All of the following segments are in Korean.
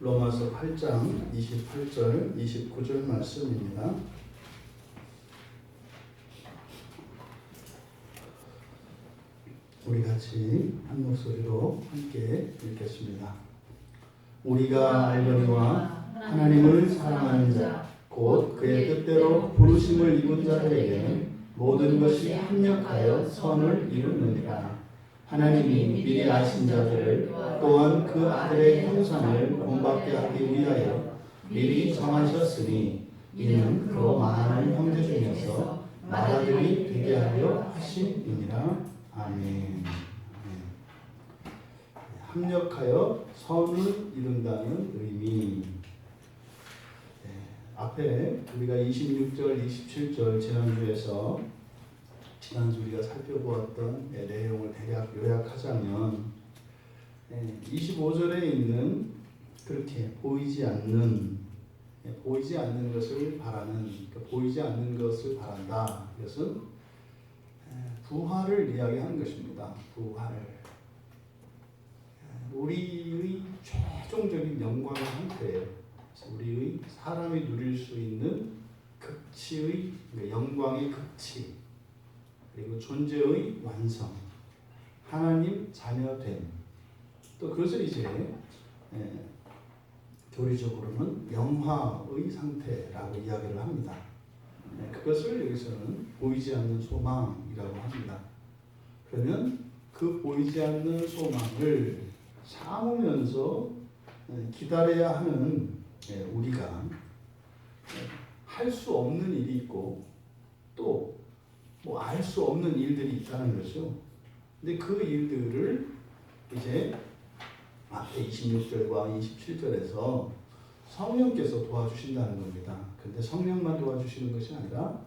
로마서 8장 28절 29절 말씀입니다. 우리 같이 한 목소리로 함께 읽겠습니다. 우리가 알거니와 하나님을 사랑하는 자 곧 그의 뜻대로 부르심을 입은 자들에게 모든 것이 합력하여 선을 이루느니라. 하나님이 미리 아신 자들을 또한 그 아들의 형상을 본받게 하기 위하여 미리 정하셨으니 이는 그로 많은 형제 중에서 맏아들이 되게 하려 하심이니라. 아멘. 합력하여 선을 이룬다는 의미. 앞에 우리가 26절, 27절 지난주 우리가 살펴보았던 내용을 대략 요약하자면 25절에 있는 그렇게 보이지 않는 것을 바라는, 보이지 않는 것을 바란다. 이것은 부활을 이야기하는 것입니다. 부활. 우리의 최종적인 영광의 상태예요. 우리의 사람이 누릴 수 있는 극치의 영광의 극치, 그리고 존재의 완성, 하나님 자녀됨. 또 그것을 이제 교리적으로는 영화의 상태라고 이야기를 합니다. 그것을 여기서는 보이지 않는 소망이라고 합니다. 그러면 그 보이지 않는 소망을 참으면서 기다려야 하는 우리가 할 수 없는 일이 있고 또 알 수 없는 일들이 있다는 거죠. 근데 그 일들을 이제 앞에 26절과 27절에서 성령께서 도와주신다는 겁니다. 근데 성령만 도와주시는 것이 아니라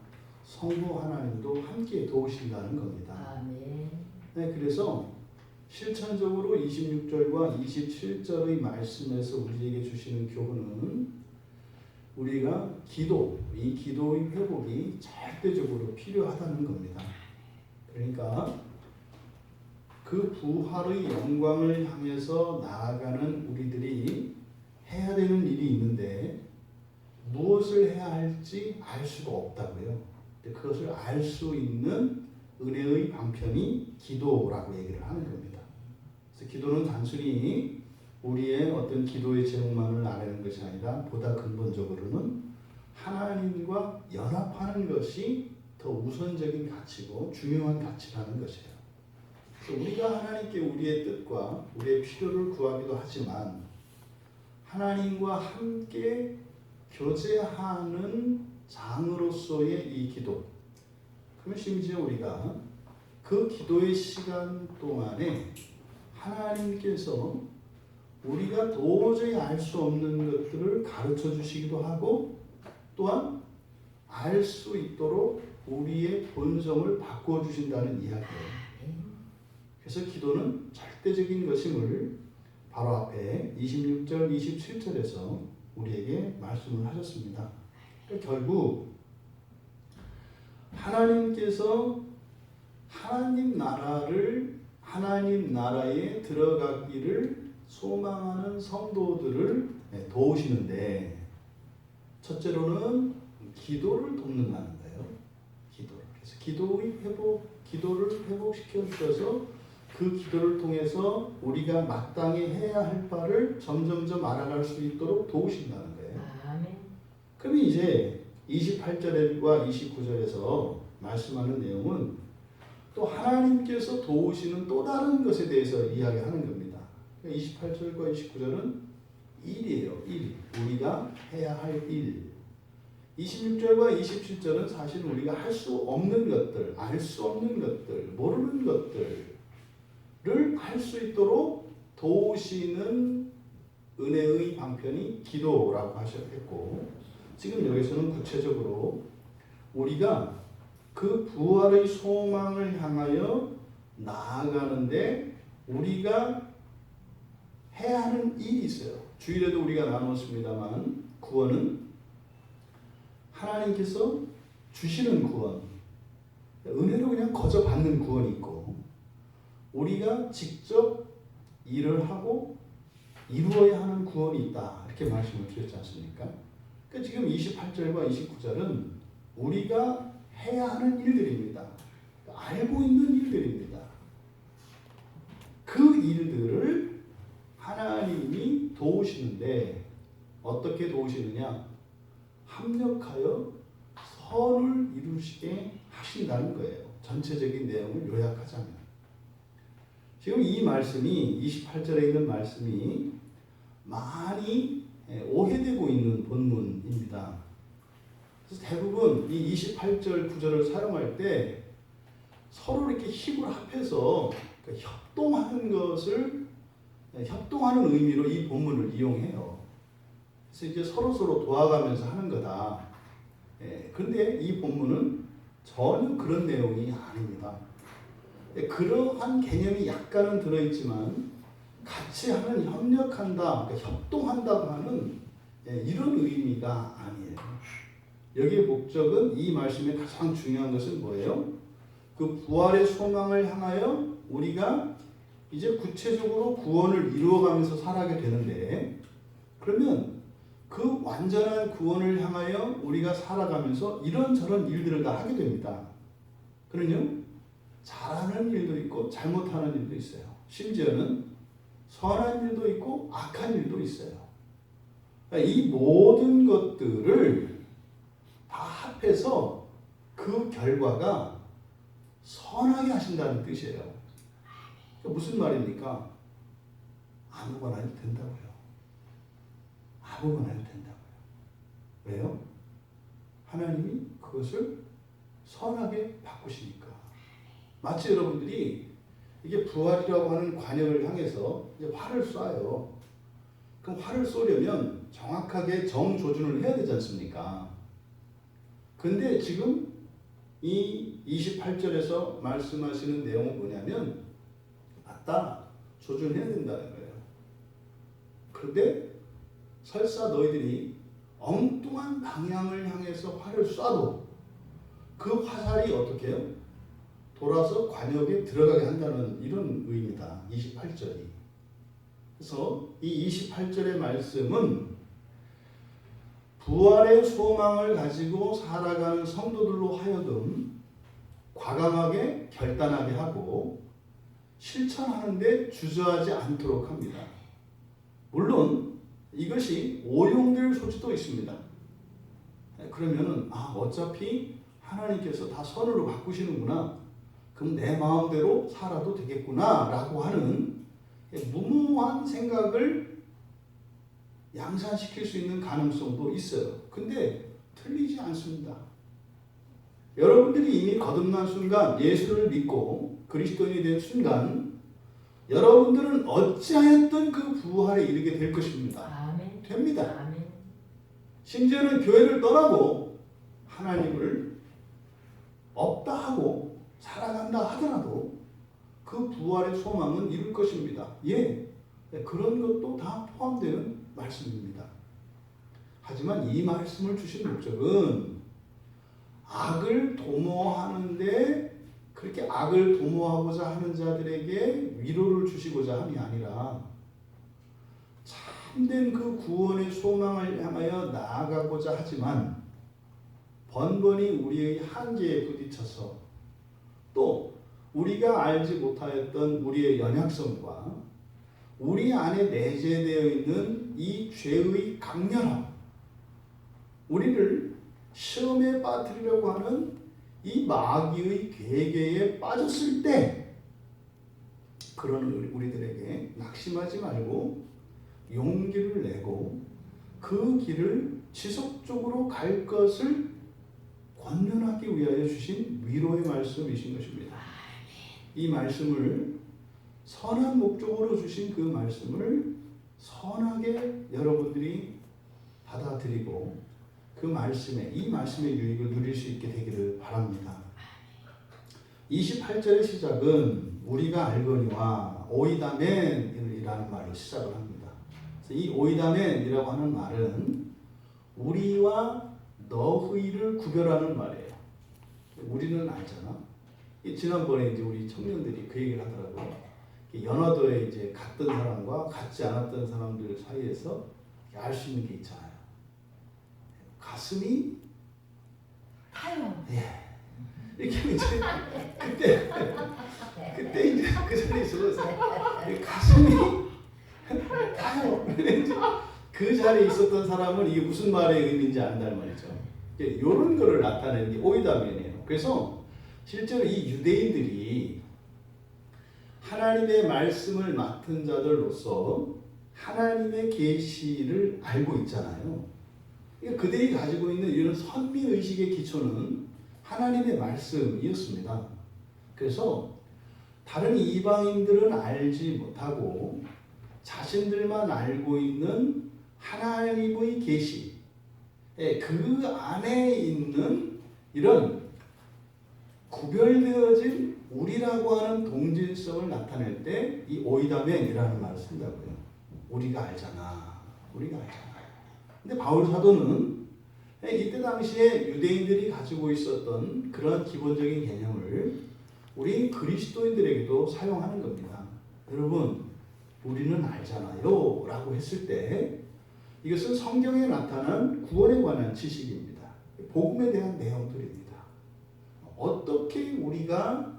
성부 하나님도 함께 도우신다는 겁니다. 아멘. 네, 그래서 실천적으로 26절과 27절의 말씀에서 우리에게 주시는 교훈은 우리가 이 기도의 회복이 절대적으로 필요하다는 겁니다. 그러니까 그 부활의 영광을 향해서 나아가는 우리들이 해야 되는 일이 있는데 무엇을 해야 할지 알 수가 없다고요. 그것을 알 수 있는 은혜의 방편이 기도라고 얘기를 하는 겁니다. 그래서 기도는 단순히 우리의 어떤 기도의 제목만을 아는 것이 아니라 보다 근본적으로는 하나님과 연합하는 것이 더 우선적인 가치고 중요한 가치라는 것이에요. 그래서 우리가 하나님께 우리의 뜻과 우리의 필요를 구하기도 하지만 하나님과 함께 교제하는 장으로서의 이 기도, 그러면 심지어 우리가 그 기도의 시간 동안에 하나님께서 우리가 도저히 알 수 없는 것들을 가르쳐 주시기도 하고 또한 알 수 있도록 우리의 본성을 바꾸어 주신다는 이야기예요. 그래서 기도는 절대적인 것임을 바로 앞에 26절, 27절에서 우리에게 말씀을 하셨습니다. 그러니까 결국 하나님께서 하나님 나라에 들어가기를 소망하는 성도들을 도우시는데 첫째로는 기도를 돕는다는 거예요. 그래서 기도를 회복시켜 주셔서 그 기도를 통해서 우리가 마땅히 해야 할 바를 점점점 알아갈 수 있도록 도우신다는 거예요. 아멘. 그럼 이제 28절과 29절에서 말씀하는 내용은 또 하나님께서 도우시는 또 다른 것에 대해서 이야기하는 겁니다. 28절과 29절은 일이에요. 일. 우리가 해야 할 일. 26절과 27절은 사실 우리가 할 수 없는 것들, 알 수 없는 것들, 모르는 것들을 할 수 있도록 도우시는 은혜의 방편이 기도라고 하셨고, 지금 여기서는 구체적으로 우리가 그 부활의 소망을 향하여 나아가는데 우리가 해야 하는 일이 있어요. 주일에도 우리가 나눴습니다만 구원은 하나님께서 주시는 구원, 은혜로 그냥 거저 받는 구원이 있고 우리가 직접 일을 하고 이루어야 하는 구원이 있다. 이렇게 말씀을 드렸지 않습니까? 그러니까 지금 28절과 29절은 우리가 해야 하는 일들입니다. 알고 있는 일들입니다. 그 일들을 하나님이 도우시는데 어떻게 도우시느냐? 합력하여 선을 이루시게 하신다는 거예요. 전체적인 내용을 요약하자면. 지금 이 말씀이 28절에 있는 말씀이 많이 오해되고 있는 본문입니다. 그래서 대부분 이 28절 구절을 사용할 때 서로 이렇게 힘을 합해서 협동하는 의미로 이 본문을 이용해요. 그래서 이제 서로 도와가면서 하는 거다. 그런데 이 본문은 전혀 그런 내용이 아닙니다. 그러한 개념이 약간은 들어있지만 같이 하는, 협력한다, 그러니까 협동한다고 하는 이런 의미가 아니에요. 여기의 목적은, 이 말씀의 가장 중요한 것은 뭐예요? 그 부활의 소망을 향하여 우리가 이제 구체적으로 구원을 이루어가면서 살아가게 되는데, 그러면 그 완전한 구원을 향하여 우리가 살아가면서 이런저런 일들을 다 하게 됩니다. 그러면요, 잘하는 일도 있고 잘못하는 일도 있어요. 심지어는 선한 일도 있고 악한 일도 있어요. 이 모든 것들을 다 합해서 그 결과가 선하게 하신다는 뜻이에요. 무슨 말입니까? 아무거나 해도 된다고요. 아무거나 해도 된다고요. 왜요? 하나님이 그것을 선하게 바꾸시니까. 마치 여러분들이 이게 부활이라고 하는 관역을 향해서 이제 활을 쏴요. 그럼 활을 쏘려면 정확하게 정조준을 해야 되지 않습니까? 근데 지금 이 28절에서 말씀하시는 내용은 뭐냐면, 맞다, 조준해야 된다는 거예요. 그런데 설사 너희들이 엉뚱한 방향을 향해서 활을 쏴도 그 화살이 어떻게 해요? 돌아서 관역에 들어가게 한다는 이런 의미다. 28절이. 그래서 이 28절의 말씀은 부활의 소망을 가지고 살아가는 성도들로 하여금 과감하게 결단하게 하고 실천하는데 주저하지 않도록 합니다. 물론 이것이 오용될 소지도 있습니다. 그러면은 어차피 하나님께서 다 선으로 바꾸시는구나, 그럼 내 마음대로 살아도 되겠구나 라고 하는 무모한 생각을 양산시킬 수 있는 가능성도 있어요. 근데 틀리지 않습니다. 여러분들이 이미 거듭난 순간, 예수를 믿고 그리스도인이 된 순간, 여러분들은 어찌하였든 그 부활에 이르게 될 것입니다. 아멘. 됩니다. 아멘. 심지어는 교회를 떠나고 하나님을 없다 하고 살아간다 하더라도 그 부활의 소망은 이룰 것입니다. 그런 것도 다 포함되는 말씀입니다. 하지만 이 말씀을 주신 목적은 악을 도모하는데, 그렇게 악을 도모하고자 하는 자들에게 위로를 주시고자 함이 아니라 참된 그 구원의 소망을 향하여 나아가고자 하지만 번번이 우리의 한계에 부딪혀서 또 우리가 알지 못하였던 우리의 연약성과 우리 안에 내재되어 있는 이 죄의 강렬함, 우리를 시험에 빠뜨리려고 하는 이 마귀의 계계에 빠졌을 때, 그런 우리들에게 낙심하지 말고 용기를 내고 그 길을 지속적으로 갈 것을 권면하기 위하여 주신 위로의 말씀이신 것입니다. 이 말씀을, 선한 목적으로 주신 그 말씀을 선하게 여러분들이 받아들이고 그 말씀에, 이 말씀의 유익을 누릴 수 있게 되기를 바랍니다. 28절의 시작은 우리가 알거니와 오이다멘이라는 말로 시작을 합니다. 그래서 이 오이다멘이라고 하는 말은 우리와 너희를 구별하는 말이에요. 우리는 알잖아. 지난번에 이제 우리 청년들이 그 얘기를 하더라고요. 연화도에 이제 갔던 사람과 같지 않았던 사람들 사이에서 알 수 있는 게 있잖아요. 가슴이 타요. 예. 이렇게 이제 그때 이제 그 자리에 있어서 가슴이 타요. 그 자리에 있었던 사람은 이게 무슨 말의 의미인지 안다는 말이죠. 이런 거를 나타내는 게 오이다면이에요. 그래서 실제로 이 유대인들이 하나님의 말씀을 맡은 자들로서 하나님의 계시를 알고 있잖아요. 그러니까 그들이 가지고 있는 이런 선미의식의 기초는 하나님의 말씀이었습니다. 그래서 다른 이방인들은 알지 못하고 자신들만 알고 있는 하나님의 계시, 그 안에 있는 이런 구별되어진 우리라고 하는 동질성을 나타낼 때 이 오이다멘이라는 말을 쓴다고요. 우리가 알잖아. 우리가 알잖아. 근데 바울 사도는 이때 당시에 유대인들이 가지고 있었던 그런 기본적인 개념을 우리 그리스도인들에게도 사용하는 겁니다. 여러분, 우리는 알잖아요 라고 했을 때 이것은 성경에 나타난 구원에 관한 지식입니다. 복음에 대한 내용들입니다. 어떻게 우리가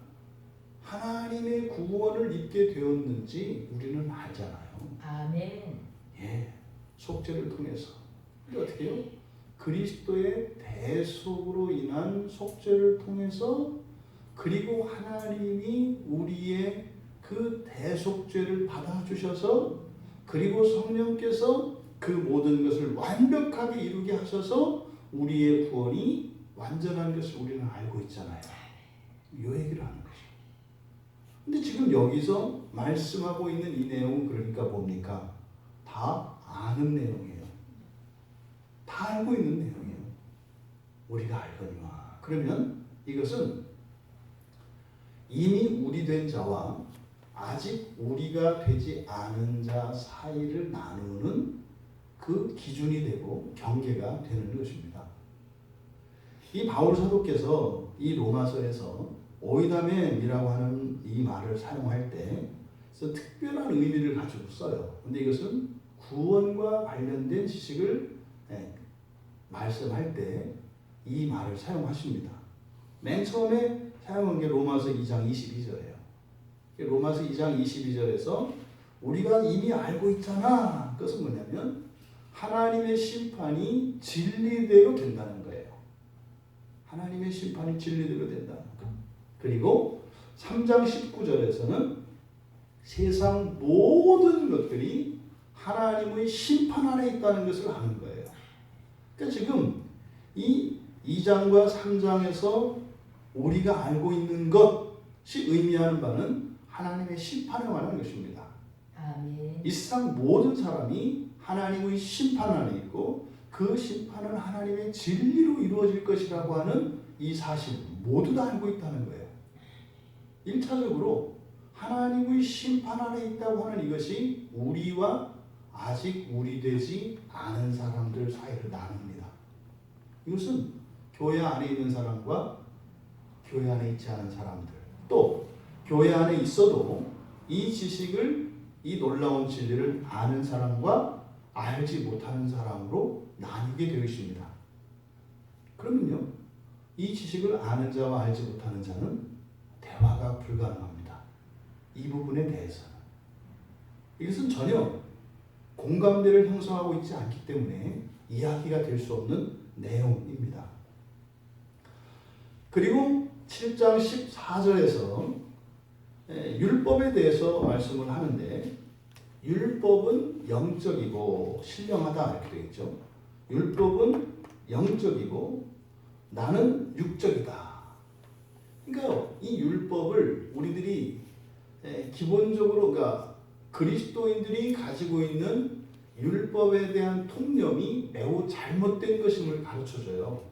하나님의 구원을 입게 되었는지 우리는 알잖아요. 아멘. 예, 속죄를 통해서. 근데 어떻게 해요? 그리스도의 대속으로 인한 속죄를 통해서 그리고 하나님이 우리의 그 대속죄를 받아주셔서 그리고 성령께서 그 모든 것을 완벽하게 이루게 하셔서 우리의 구원이 완전한 것을 우리는 알고 있잖아요. 이 얘기를 하는 거죠. 근데 지금 여기서 말씀하고 있는 이 내용은 그러니까 뭡니까? 다 아는 내용이에요. 다 알고 있는 내용이에요. 우리가 알거니와. 그러면 이것은 이미 우리 된 자와 아직 우리가 되지 않은 자 사이를 나누는 그 기준이 되고 경계가 되는 것입니다. 이 바울 사도께서 이 로마서에서 오이다멘이라고 하는 이 말을 사용할 때 특별한 의미를 가지고 써요. 근데 이것은 구원과 관련된 지식을 말씀할 때 이 말을 사용하십니다. 맨 처음에 사용한 게 로마서 2장 22절이에요. 로마서 2장 22절에서 우리가 이미 알고 있잖아. 그것은 뭐냐면 하나님의 심판이 진리대로 된다는 거예요. 하나님의 심판이 진리대로 된다는 거. 그리고 3장 19절에서는 세상 모든 것들이 하나님의 심판 아래 있다는 것을 아는 거예요. 그러니까 지금 이 2장과 3장에서 우리가 알고 있는 것이 의미하는 바는 하나님의 심판에 관한 것입니다. 아멘. 이 세상 모든 사람이 하나님의 심판 안에 있고 그 심판은 하나님의 진리로 이루어질 것이라고 하는 이 사실 모두 다 알고 있다는 거예요. 1차적으로 하나님의 심판 안에 있다고 하는 이것이 우리와 아직 우리 되지 않은 사람들 사이를 나눕니다. 이것은 교회 안에 있는 사람과 교회 안에 있지 않은 사람들, 또 교회 안에 있어도 이 지식을, 이 놀라운 진리를 아는 사람과 알지 못하는 사람으로 나뉘게 되어 있습니다. 그러면요, 이 지식을 아는 자와 알지 못하는 자는 대화가 불가능합니다. 이 부분에 대해서는. 이것은 전혀 공감대를 형성하고 있지 않기 때문에 이야기가 될 수 없는 내용입니다. 그리고 7장 14절에서 율법에 대해서 말씀을 하는데 율법은 영적이고 신령하다 이렇게 되어 있죠. 율법은 영적이고 나는 육적이다. 그러니까 이 율법을 우리들이 기본적으로 그러니까 그리스도인들이 가지고 있는 율법에 대한 통념이 매우 잘못된 것임을 가르쳐줘요.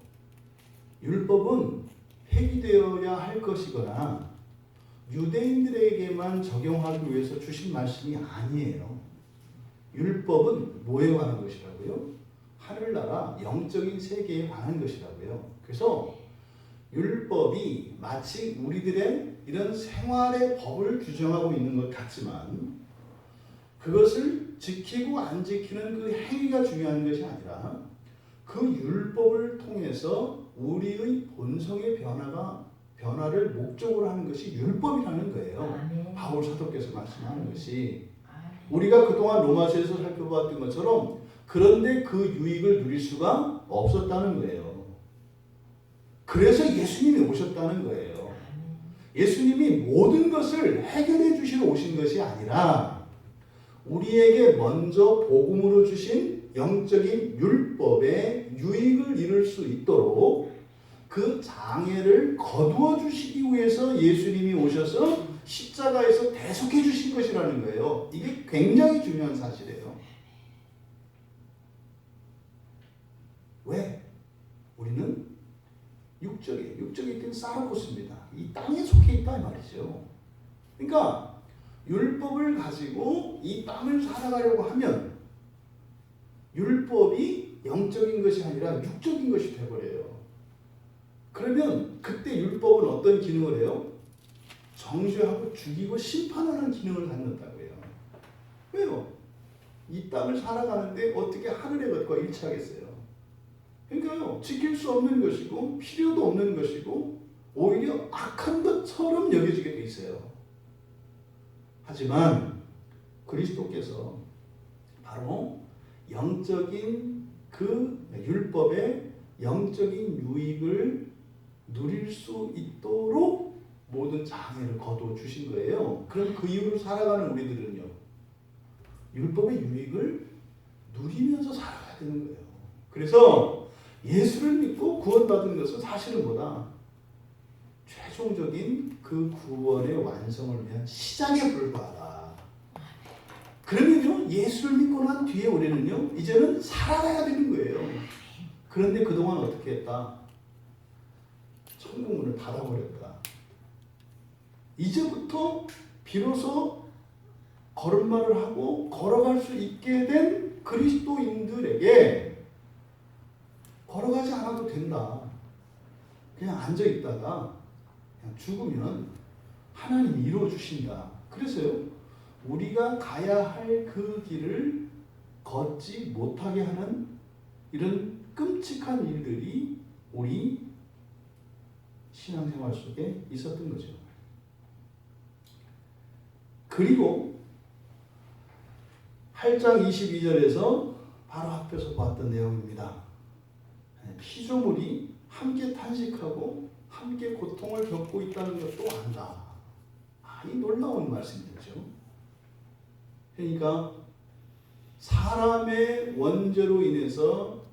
율법은 폐기되어야 할 것이거나 유대인들에게만 적용하기 위해서 주신 말씀이 아니에요. 율법은 뭐에 관한 것이라고요? 하늘나라 영적인 세계에 관한 것이라고요. 그래서 율법이 마치 우리들의 이런 생활의 법을 규정하고 있는 것 같지만 그것을 지키고 안 지키는 그 행위가 중요한 것이 아니라 그 율법을 통해서 우리의 본성의 변화를 목적으로 하는 것이 율법이라는 거예요. 아멘. 바울 사도께서 말씀하는 것이 아멘. 우리가 그동안 로마서에서 살펴봤던 것처럼 그런데 그 유익을 누릴 수가 없었다는 거예요. 그래서 예수님이 오셨다는 거예요. 아멘. 예수님이 모든 것을 해결해 주시러 오신 것이 아니라 우리에게 먼저 복음으로 주신 영적인 율법의 유익을 이룰 수 있도록 그 장애를 거두어 주시기 위해서 예수님이 오셔서 십자가에서 대속해 주신 것이라는 거예요. 이게 굉장히 중요한 사실이에요. 왜? 우리는 육적이에요. 육적이 된 사르코스입니다. 이 땅에 속해 있다 이 말이죠. 그러니까 율법을 가지고 이 땅을 살아가려고 하면 율법이 영적인 것이 아니라 육적인 것이 되어버려요. 그러면 그때 율법은 어떤 기능을 해요? 정죄하고 죽이고 심판하는 기능을 갖는다고 해요. 왜요? 이 땅을 살아가는데 어떻게 하늘의 것과 일치하겠어요? 그러니까요, 지킬 수 없는 것이고 필요도 없는 것이고 오히려 악한 것처럼 여겨지게 돼 있어요. 하지만 그리스도께서 바로 영적인 그 율법의 영적인 유익을 누릴 수 있도록 모든 장애를 거두어 주신 거예요. 그럼 그 이후로 살아가는 우리들은요, 율법의 유익을 누리면서 살아가야 되는 거예요. 그래서 예수를 믿고 구원받은 것은 사실은 뭐다? 최종적인 그 구원의 완성을 위한 시작에 불과하다. 그러면요, 예수를 믿고 난 뒤에 우리는요, 이제는 살아가야 되는 거예요. 그런데 그동안 어떻게 했다? 천국 문을 닫아버렸다. 이제부터 비로소 걸음마를 하고 걸어갈 수 있게 된 그리스도인들에게 걸어가지 않아도 된다. 그냥 앉아있다가 그냥 죽으면 하나님이 이루어주신다. 그래서요, 우리가 가야 할 그 길을 걷지 못하게 하는 이런 끔찍한 일들이 우리 신앙생활 속에 있었던 거죠. 그리고 8장 22절에서 바로 앞에서 봤던 내용입니다. 피조물이 함께 탄식하고 함께 고통을 겪고 있다는 것도 안다. 이 놀라운 말씀이죠. 그러니까 사람의 원죄로 인해서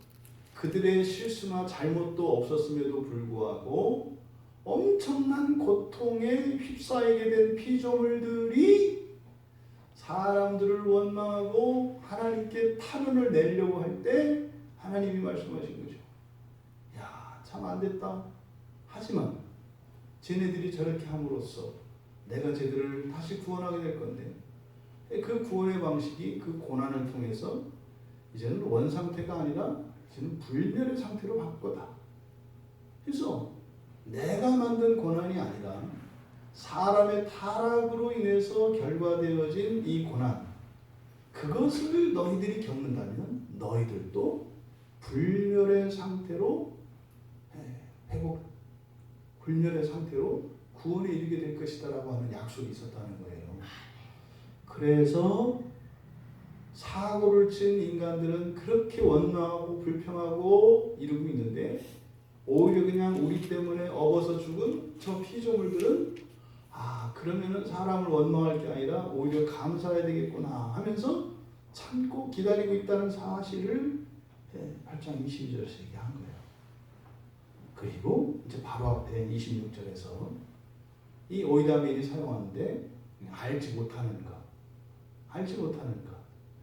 그들의 실수나 잘못도 없었음에도 불구하고 엄청난 고통에 휩싸이게 된 피조물들이 사람들을 원망하고 하나님께 탄원을 내려고 할 때 하나님이 말씀하신 거죠. 야, 참 안 됐다. 하지만 쟤네들이 저렇게 함으로써 내가 쟤들을 다시 구원하게 될 건데, 그 구원의 방식이 그 고난을 통해서 이제는 원 상태가 아니라 이제는 불멸의 상태로 바꿔다. 그래서 내가 만든 고난이 아니라 사람의 타락으로 인해서 결과되어진 이 고난, 그것을 너희들이 겪는다면 너희들도 불멸의 상태로 불멸의 상태로 구원에 이르게 될 것이다라고 하는 약속이 있었다는 거예요. 그래서 사고를 친 인간들은 그렇게 원망하고 불평하고 이러고 있는데, 오히려 그냥 우리 때문에 업어서 죽은 저 피조물들은 그러면은 사람을 원망할 게 아니라 오히려 감사해야 되겠구나 하면서 참고 기다리고 있다는 사실을 8장 22절에서 얘기한 거예요. 그리고 이제 바로 앞에 26절에서 이 오이다민이 사용하는데 알지 못하는 것.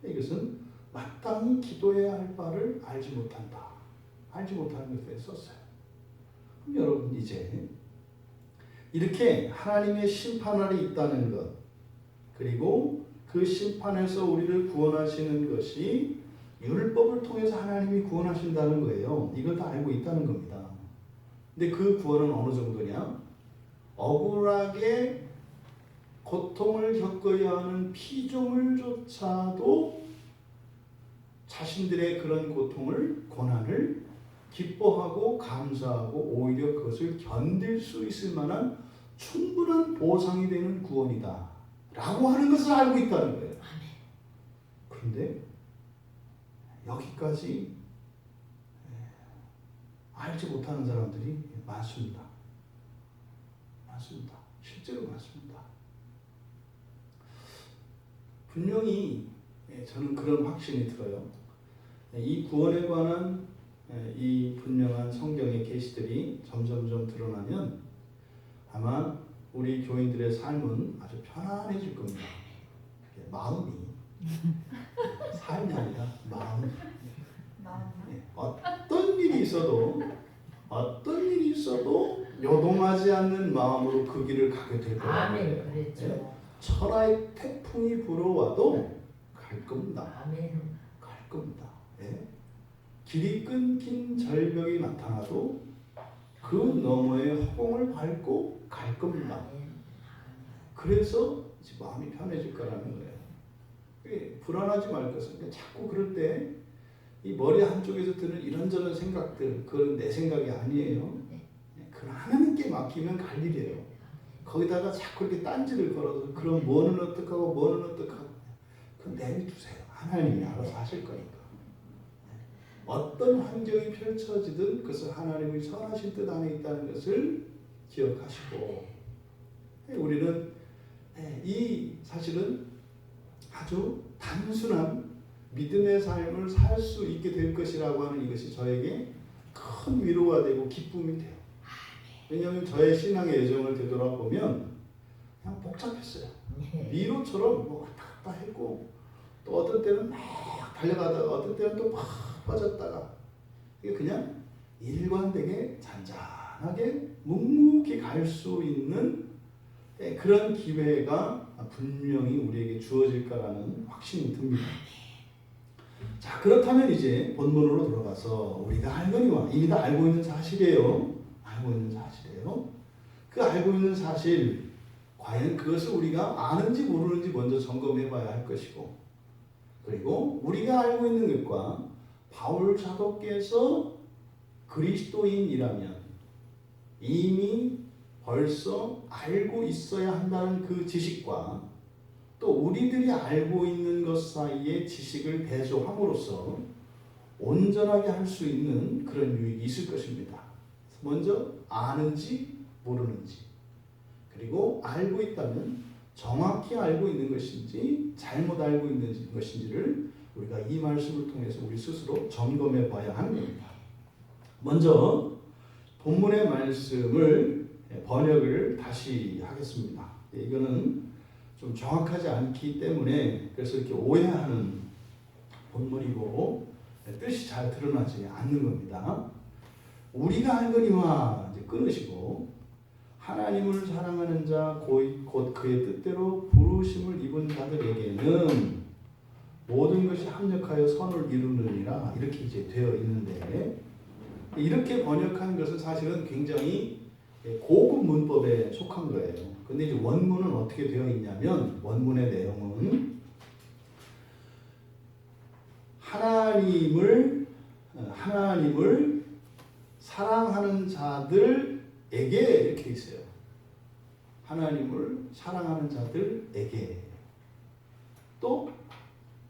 이것은 마땅히 기도해야 할 바를 알지 못한다. 알지 못하는 것에 썼어요. 그럼 여러분, 이제 이렇게 하나님의 심판 아래 있다는 것, 그리고 그 심판에서 우리를 구원하시는 것이 율법을 통해서 하나님이 구원하신다는 거예요. 이걸 다 알고 있다는 겁니다. 근데 그 구원은 어느 정도냐? 억울하게 고통을 겪어야 하는 피조물조차도 자신들의 그런 고통을, 고난을 기뻐하고 감사하고 오히려 그것을 견딜 수 있을 만한 충분한 보상이 되는 구원이다 라고 하는 것을 알고 있다는 거예요. 그런데 여기까지 알지 못하는 사람들이 많습니다. 많습니다. 실제로 많습니다. 분명히 저는 그런 확신이 들어요. 이 구원에 관한 이 분명한 성경의 계시들이 점점점 드러나면 아마 우리 교인들의 삶은 아주 편안해질 겁니다. 마음이 삶이 아니라 마음이 어떤 일이 있어도 요동하지 않는 마음으로 그 길을 가게 될 거라는 거예요. 그랬죠. 천하의 태풍이 불어와도 갈 겁니다. 아멘. 갈 겁니다. 예? 길이 끊긴 절벽이 나타나도 그 너머의 허공을 밟고 갈 겁니다. 아멘. 그래서 이제 마음이 편해질 거라는 거예요. 불안하지 말 것은 자꾸 그럴 때 이 머리 한쪽에서 드는 이런저런 생각들, 그건 내 생각이 아니에요. 그건 하나님께 맡기면 갈 일이에요. 거기다가 자꾸 이렇게 딴지를 걸어서 그럼 뭐는 어떡하고 뭐는 어떡하고 그건 내비두세요. 하나님이 알아서 하실 거니까. 어떤 환경이 펼쳐지든 그것을 하나님의 선하신 뜻 안에 있다는 것을 기억하시고 우리는 이 사실은 아주 단순한 믿음의 삶을 살 수 있게 될 것이라고 하는 이것이 저에게 큰 위로가 되고 기쁨이 돼요. 왜냐하면 저의 신앙의 여정을 되돌아보면 그냥 복잡했어요. 미로처럼 뭐 왔다 갔다 했고 또 어떤 때는 막 달려가다가 어떤 때는 또 막 빠졌다가 이게 그냥 일관되게 잔잔하게 묵묵히 갈 수 있는 그런 기회가 분명히 우리에게 주어질 거라는 확신이 듭니다. 자, 그렇다면 이제 본문으로 돌아가서 우리가 알거니와 이미 다 알고 있는 사실이에요. 알고 있는 사실이에요. 그 알고 있는 사실 과연 그것을 우리가 아는지 모르는지 먼저 점검해 봐야 할 것이고 그리고 우리가 알고 있는 것과 바울 사도께서 그리스도인이라면 이미 벌써 알고 있어야 한다는 그 지식과 또 우리들이 알고 있는 것 사이의 지식을 대조함으로써 온전하게 할 수 있는 그런 유익이 있을 것입니다. 먼저 아는지 모르는지 그리고 알고 있다면 정확히 알고 있는 것인지 잘못 알고 있는 것인지를 우리가 이 말씀을 통해서 우리 스스로 점검해 봐야 하는 겁니다. 먼저 본문의 말씀을 번역을 다시 하겠습니다. 이거는 좀 정확하지 않기 때문에 그래서 이렇게 오해하는 본문이고 뜻이 잘 드러나지 않는 겁니다. 우리가 알거니와 이제 끊으시고 하나님을 사랑하는 자 곧 그의 뜻대로 부르심을 입은 자들에게는 모든 것이 합력하여 선을 이루느니라 이렇게 이제 되어 있는데 이렇게 번역한 것은 사실은 굉장히 고급 문법에 속한 거예요. 근데 이제 원문은 어떻게 되어 있냐면 원문의 내용은 하나님을 사랑하는 자들에게 이렇게 있어요. 하나님을 사랑하는 자들에게 또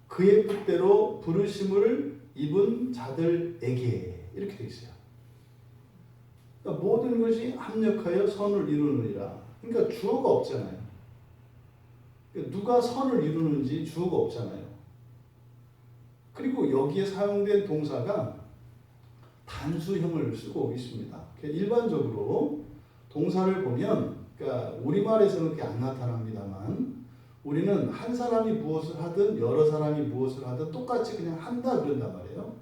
그의 뜻대로 부르심을 입은 자들에게 이렇게 되어 있어요. 그러니까 모든 것이 합력하여 선을 이루느니라. 그러니까 주어가 없잖아요. 그러니까 누가 선을 이루는지 주어가 없잖아요. 그리고 여기에 사용된 동사가 단수형을 쓰고 있습니다. 일반적으로 동사를 보면, 그러니까 우리말에서는 그게 안 나타납니다만, 우리는 한 사람이 무엇을 하든 여러 사람이 무엇을 하든 똑같이 그냥 한다 그런단 말이에요.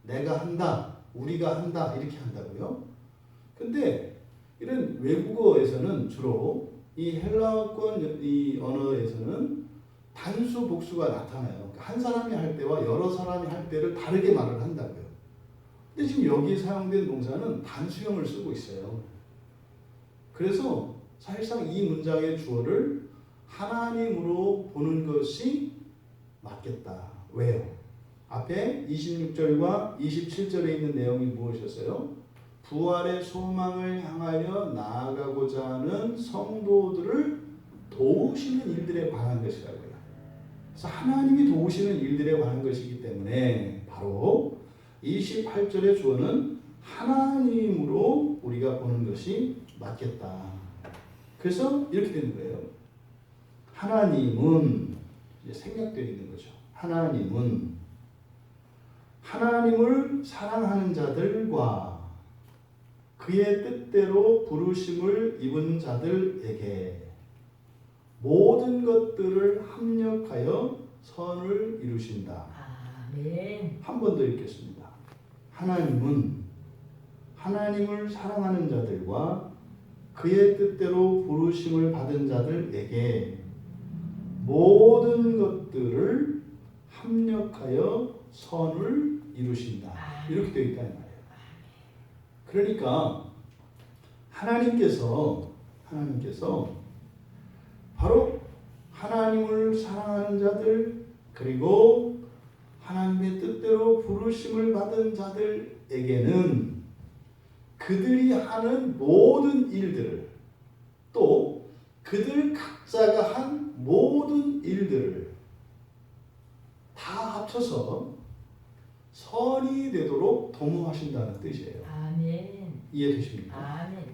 내가 한다, 우리가 한다 이렇게 한다고요. 근데 이런 외국어에서는 주로 이 헬라어권 이 언어에서는 단수 복수가 나타나요. 그러니까 한 사람이 할 때와 여러 사람이 할 때를 다르게 말을 한다고요. 근데 지금 여기에 사용된 동사는 단수형을 쓰고 있어요. 그래서 사실상 이 문장의 주어를 하나님으로 보는 것이 맞겠다. 왜요? 앞에 26절과 27절에 있는 내용이 무엇이었어요? 부활의 소망을 향하여 나아가고자 하는 성도들을 도우시는 일들에 관한 것이라고요. 그래서 하나님이 도우시는 일들에 관한 것이기 때문에 바로 28절의 주어는 하나님으로 우리가 보는 것이 맞겠다. 그래서 이렇게 되는 거예요. 하나님은 이제 생략되어 있는 거죠. 하나님을 사랑하는 자들과 그의 뜻대로 부르심을 입은 자들에게 모든 것들을 합력하여 선을 이루신다. 아멘. 한 번 더 읽겠습니다. 하나님은 하나님을 사랑하는 자들과 그의 뜻대로 부르심을 받은 자들에게 모든 것들을 합력하여 선을 이루신다. 이렇게 되어 있다는 말이에요. 그러니까 하나님께서 바로 하나님을 사랑하는 자들 그리고 하나님의 뜻대로 부르심을 받은 자들에게는 그들이 하는 모든 일들을 또 그들 각자가 한 모든 일들을 다 합쳐서 선이 되도록 도모하신다는 뜻이에요. 아멘. 이해되십니까? 아멘.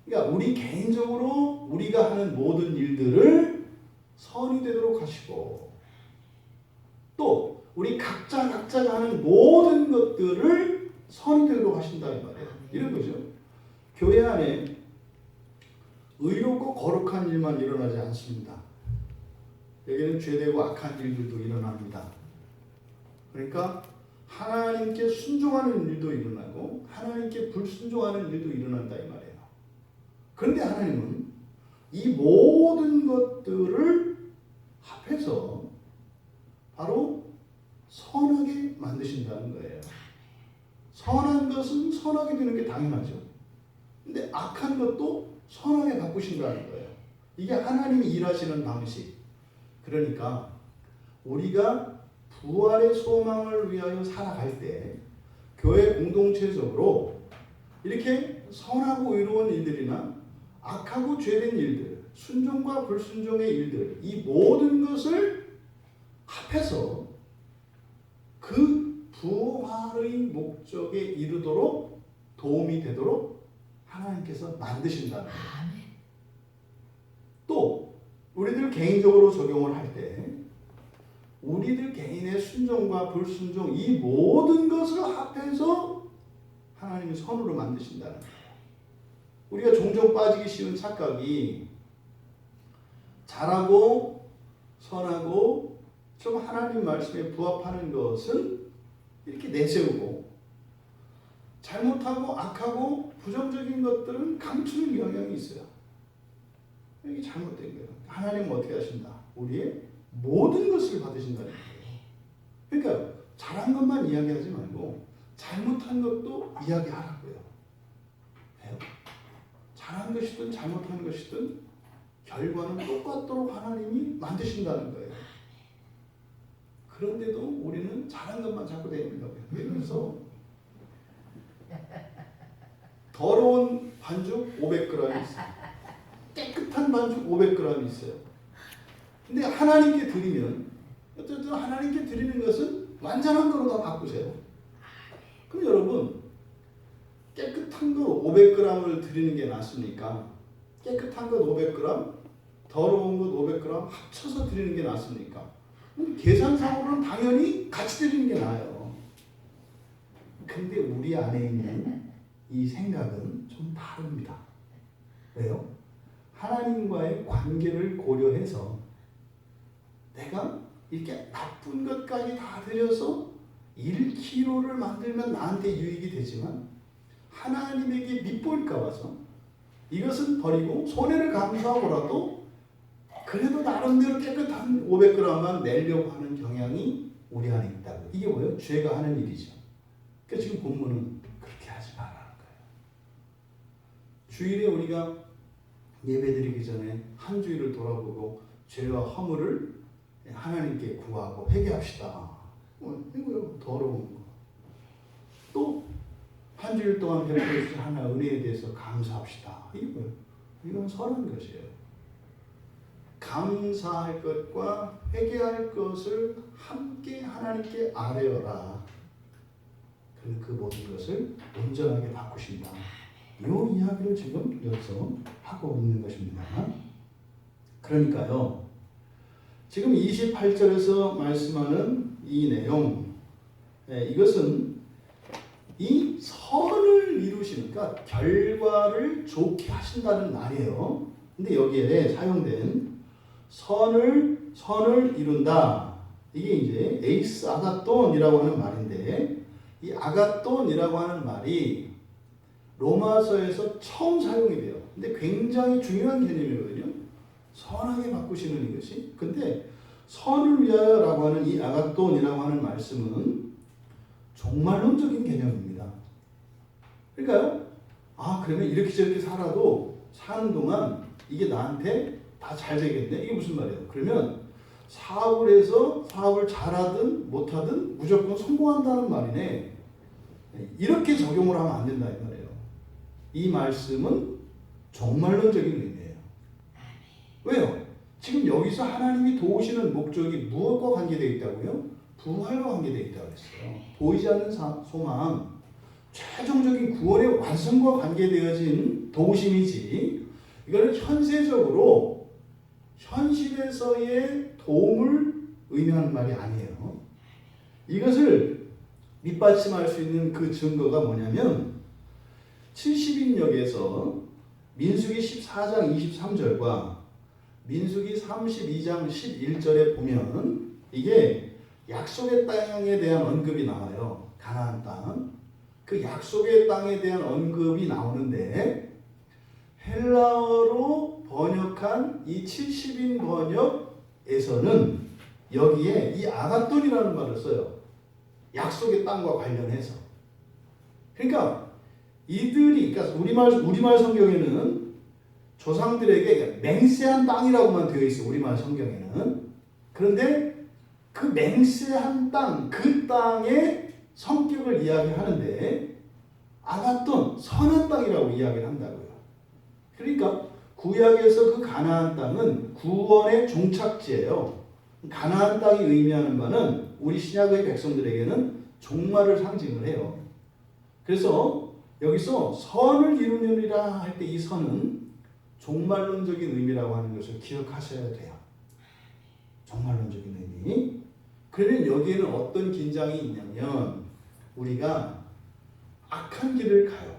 그러니까 우리 개인적으로 우리가 하는 모든 일들을 선이 되도록 하시고 또 우리 각자가 하는 모든 것들을 선이 되도록 하신다는 말이에요. 이런 거죠. 교회 안에 의롭고 거룩한 일만 일어나지 않습니다. 여기는 죄되고 악한 일들도 일어납니다. 그러니까 하나님께 순종하는 일도 일어나고 하나님께 불순종하는 일도 일어난다 이 말이에요. 그런데 하나님은 이 모든 것들을 합해서 바로 선하게 만드신다는 거예요. 선한 것은 선하게 되는 게 당연하죠. 근데 악한 것도 선하게 바꾸신다는 거예요. 이게 하나님이 일하시는 방식. 그러니까 우리가 부활의 소망을 위하여 살아갈 때 교회 공동체적으로 이렇게 선하고 의로운 일들이나 악하고 죄된 일들, 순종과 불순종의 일들, 이 모든 것을 합해서 그 부활의 목적에 이르도록 도움이 되도록 하나님께서 만드신다는 거예요. 또 우리들 개인적으로 적용을 할 때 우리들 개인의 순종과 불순종 이 모든 것을 합해서 하나님이 선으로 만드신다는 거예요. 우리가 종종 빠지기 쉬운 착각이 잘하고 선하고 좀 하나님 말씀에 부합하는 것은 이렇게 내세우고 잘못하고 악하고 부정적인 것들은 감추는 경향이 있어요. 이게 잘못된 거예요. 하나님은 어떻게 하신다? 우리의 모든 것을 받으신다는 거예요. 그러니까 잘한 것만 이야기하지 말고 잘못한 것도 이야기하라고요. 왜요? 잘한 것이든 잘못한 것이든 결과는 똑같도록 하나님이 만드신다는 거예요. 그런데도 우리는 잘한 것만 자꾸 내밀려고요. 그래서 더러운 반죽 500g 있어요. 깨끗한 반죽 500g 있어요. 근데 하나님께 드리면 어쨌든 하나님께 드리는 것은 완전한 거로 다 바꾸세요. 그럼 여러분 깨끗한 거 500g을 드리는 게 낫습니까? 깨끗한 것 500g, 더러운 것 500g 합쳐서 드리는 게 낫습니까? 계산상으로는 당연히 같이 드리는 게 나아요. 근데 우리 안에 있는 이 생각은 좀 다릅니다. 왜요? 하나님과의 관계를 고려해서 내가 이렇게 나쁜 것까지 다 들여서 1kg를 만들면 나한테 유익이 되지만 하나님에게 밉볼까 봐서 이것은 버리고 손해를 감수하고라도 그래도 나름대로 깨끗한 500g만 내려고 하는 경향이 우리 안에 있다고. 이게 뭐예요? 죄가 하는 일이죠. 그러니까 지금 본문은 그렇게 하지 말라는 거예요. 주일에 우리가 예배드리기 전에 한 주일을 돌아보고 죄와 허물을 하나님께 구하고 회개합시다. 이거요, 더러운 거. 또 한 주일 동안 베풀어 주신 하나님의 은혜에 대해서 감사합시다. 이거요. 이건 선한 것이에요. 감사할 것과 회개할 것을 함께 하나님께 아뢰어라. 그리고 그 모든 것을 온전하게 바꾸신다. 이 이야기를 지금 여기서 하고 있는 것입니다. 그러니까요, 지금 28절에서 말씀하는 이 내용, 이것은 이 선을 이루시는, 그러니까 결과를 좋게 하신다는 말이에요. 근데 여기에 사용된 선을 이룬다. 이게 이제 에이스 아가톤이라고 하는 말인데, 이 아가톤이라고 하는 말이 로마서에서 처음 사용이 돼요. 근데 굉장히 중요한 개념이거든요. 선하게 바꾸시는 이것이. 근데 선을 위하여라고 하는 이 아가톤이라고 하는 말씀은 종말론적인 개념입니다. 그러니까요, 그러면 이렇게 저렇게 살아도 사는 동안 이게 나한테 다 잘 되겠네? 이게 무슨 말이에요? 그러면 사업을 해서 사업을 잘하든 못하든 무조건 성공한다는 말이네. 이렇게 적용을 하면 안 된다 이 말이에요. 이 말씀은 종말론적인 의미예요. 왜요? 지금 여기서 하나님이 도우시는 목적이 무엇과 관계되어 있다고요? 부활과 관계되어 있다고 했어요. 보이지 않는 소망, 최종적인 구원의 완성과 관계되어진 도우심이지, 이거는 현세적으로 현실에서의 도움을 의미하는 말이 아니에요. 이것을 밑받침할 수 있는 그 증거가 뭐냐면 70인역에서 민수기 14장 23절과 민수기 32장 11절에 보면 이게 약속의 땅에 대한 언급이 나와요. 가나안 땅. 그 약속의 땅에 대한 언급이 나오는데 헬라어로 번역한 이 70인 번역에서는 여기에 이 아가돈이라는 말을 써요. 약속의 땅과 관련해서. 그러니까 이들이, 그러니까 우리말 성경에는 조상들에게 맹세한 땅이라고만 되어 있어요. 우리말 성경에는. 그런데 그 맹세한 땅, 그 땅의 성격을 이야기하는데 아가돈, 선한 땅이라고 이야기를 한다고요. 그러니까 구약에서 그 가나안 땅은 구원의 종착지예요. 가나안 땅이 의미하는 바는 우리 신약의 백성들에게는 종말을 상징을 해요. 그래서 여기서 선을 이루느니라 할 때 이 선은 종말론적인 의미라고 하는 것을 기억하셔야 돼요. 종말론적인 의미. 그러면 여기에는 어떤 긴장이 있냐면 우리가 악한 길을 가요.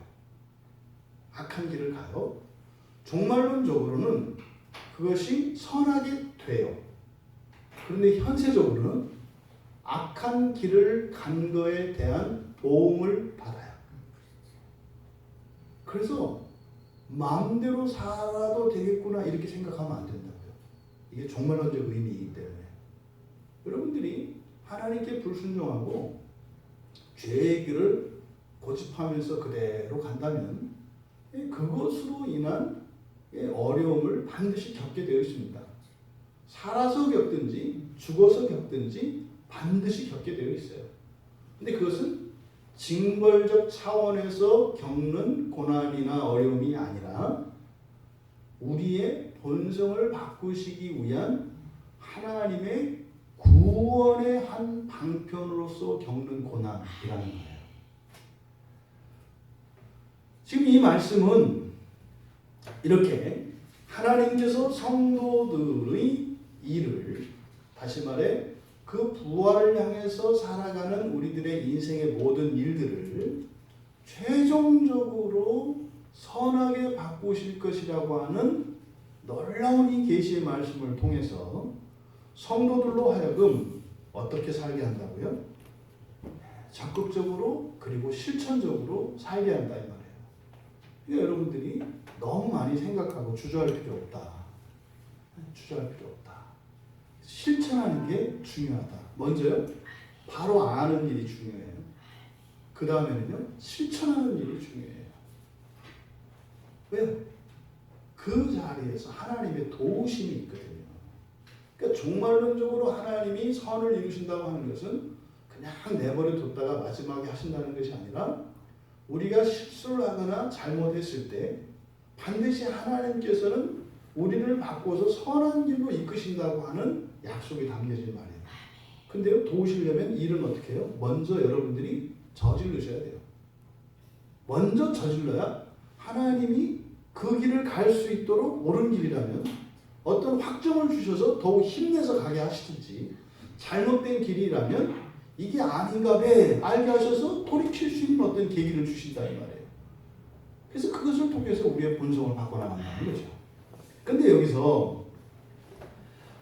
악한 길을 가요. 종말론적으로는 그것이 선하게 돼요. 그런데 현세적으로는 악한 길을 간 거에 대한 보응을 받아요. 그래서 마음대로 살아도 되겠구나 이렇게 생각하면 안 된다고요. 이게 종말론적 의미이기 때문에 여러분들이 하나님께 불순종하고 죄의 길을 고집하면서 그대로 간다면 그것으로 인한 어려움을 반드시 겪게 되어 있습니다. 살아서 겪든지 죽어서 겪든지 반드시 겪게 되어 있어요. 근데 그것은 징벌적 차원에서 겪는 고난이나 어려움이 아니라 우리의 본성을 바꾸시기 위한 하나님의 구원의 한 방편으로서 겪는 고난이라는 거예요. 지금 이 말씀은 이렇게 하나님께서 성도들의 일을, 다시 말해 그 부활을 향해서 살아가는 우리들의 인생의 모든 일들을 최종적으로 선하게 바꾸실 것이라고 하는 놀라운 이 계시의 말씀을 통해서 성도들로 하여금 어떻게 살게 한다고요? 적극적으로 그리고 실천적으로 살게 한다 이 말이에요. 그러니까 여러분들이 너무 많이 생각하고 주저할 필요 없다. 주저할 필요 없다. 실천하는 게 중요하다. 먼저요, 바로 아는 일이 중요해요. 그 다음에는요, 실천하는 일이 중요해요. 왜요? 그 그 자리에서 하나님의 도우심이 있거든요. 그러니까 종말론적으로 하나님이 선을 이루신다고 하는 것은 그냥 내버려 뒀다가 마지막에 하신다는 것이 아니라 우리가 실수를 하거나 잘못했을 때 반드시 하나님께서는 우리를 바꿔서 선한 길로 이끄신다고 하는 약속이 담겨진 말이에요. 근데요, 도우시려면 일은 어떻게 해요? 먼저 여러분들이 저지르셔야 돼요. 먼저 저질러야 하나님이 그 길을 갈 수 있도록 옳은 길이라면 어떤 확정을 주셔서 더욱 힘내서 가게 하시든지, 잘못된 길이라면 이게 아닌가 봐 알게 하셔서 돌이킬 수 있는 어떤 계기를 주신다 이 말이에요. 그래서 그것을 통해서 우리의 본성을 바꿔나간다는 거죠. 근데 여기서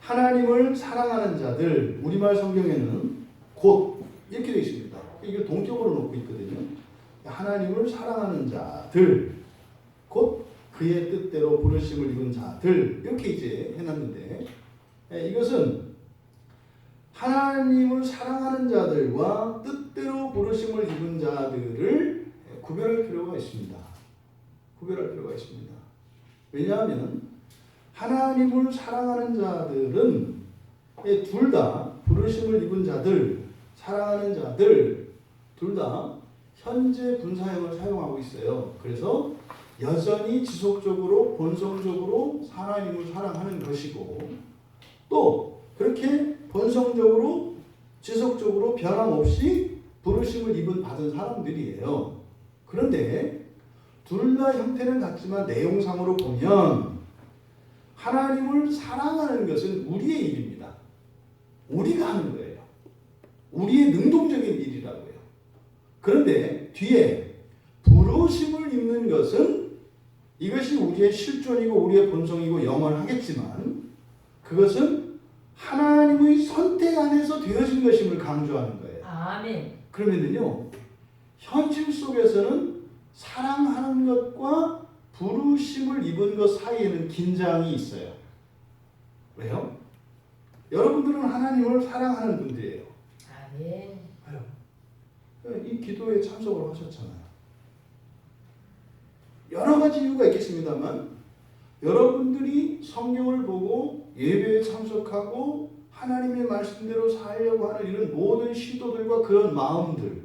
하나님을 사랑하는 자들, 우리말 성경에는 곧 이렇게 되어 있습니다. 이걸 동격으로 놓고 있거든요. 하나님을 사랑하는 자들, 곧 그의 뜻대로 부르심을 입은 자들, 이렇게 이제 해놨는데, 이것은 하나님을 사랑하는 자들과 뜻대로 부르심을 입은 자들을 구별할 필요가 있습니다. 구별할 필요가 있습니다. 왜냐하면 하나님을 사랑하는 자들은 둘 다 부르심을 입은 자들, 사랑하는 자들 둘 다 현재 분사형을 사용하고 있어요. 그래서 여전히 지속적으로 본성적으로 하나님을 사랑하는 것이고, 또 그렇게 본성적으로 지속적으로 변함없이 부르심을 입은 받은 사람들이에요. 그런데 둘 다 형태는 같지만 내용상으로 보면 하나님을 사랑하는 것은 우리의 일입니다. 우리가 하는 거예요. 우리의 능동적인 일이라고요. 그런데 뒤에 부르심을 입는 것은 이것이 우리의 실존이고 우리의 본성이고 영원하겠지만 그것은 하나님의 선택 안에서 되어진 것임을 강조하는 거예요. 아멘. 그러면요, 현실 속에서는 사랑하는 것과 부르심을 입은 것 사이에는 긴장이 있어요. 왜요? 여러분들은 하나님을 사랑하는 분들이에요. 아멘. 이 기도에 참석을 하셨잖아요. 여러 가지 이유가 있겠습니다만 여러분들이 성경을 보고 예배에 참석하고 하나님의 말씀대로 살려고 하는 이런 모든 시도들과 그런 마음들,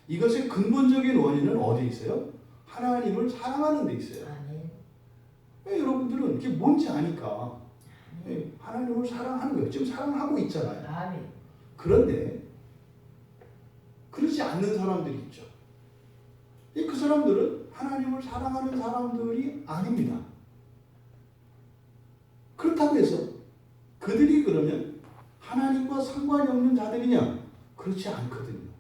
이것의 근본적인 원인은 어디에 있어요? 하나님을 사랑하는 데 있어요. 아멘. 여러분들은 그게 뭔지 아니까 하나님을 사랑하는 거예요. 지금 사랑하고 있잖아요. 아멘. 그런데 그렇지 않는 사람들이 있죠. 그 사람들은 하나님을 사랑하는 사람들이 아닙니다. 그렇다고 해서 그들이 그러면 하나님과 상관이 없는 자들이냐? 그렇지 않거든요.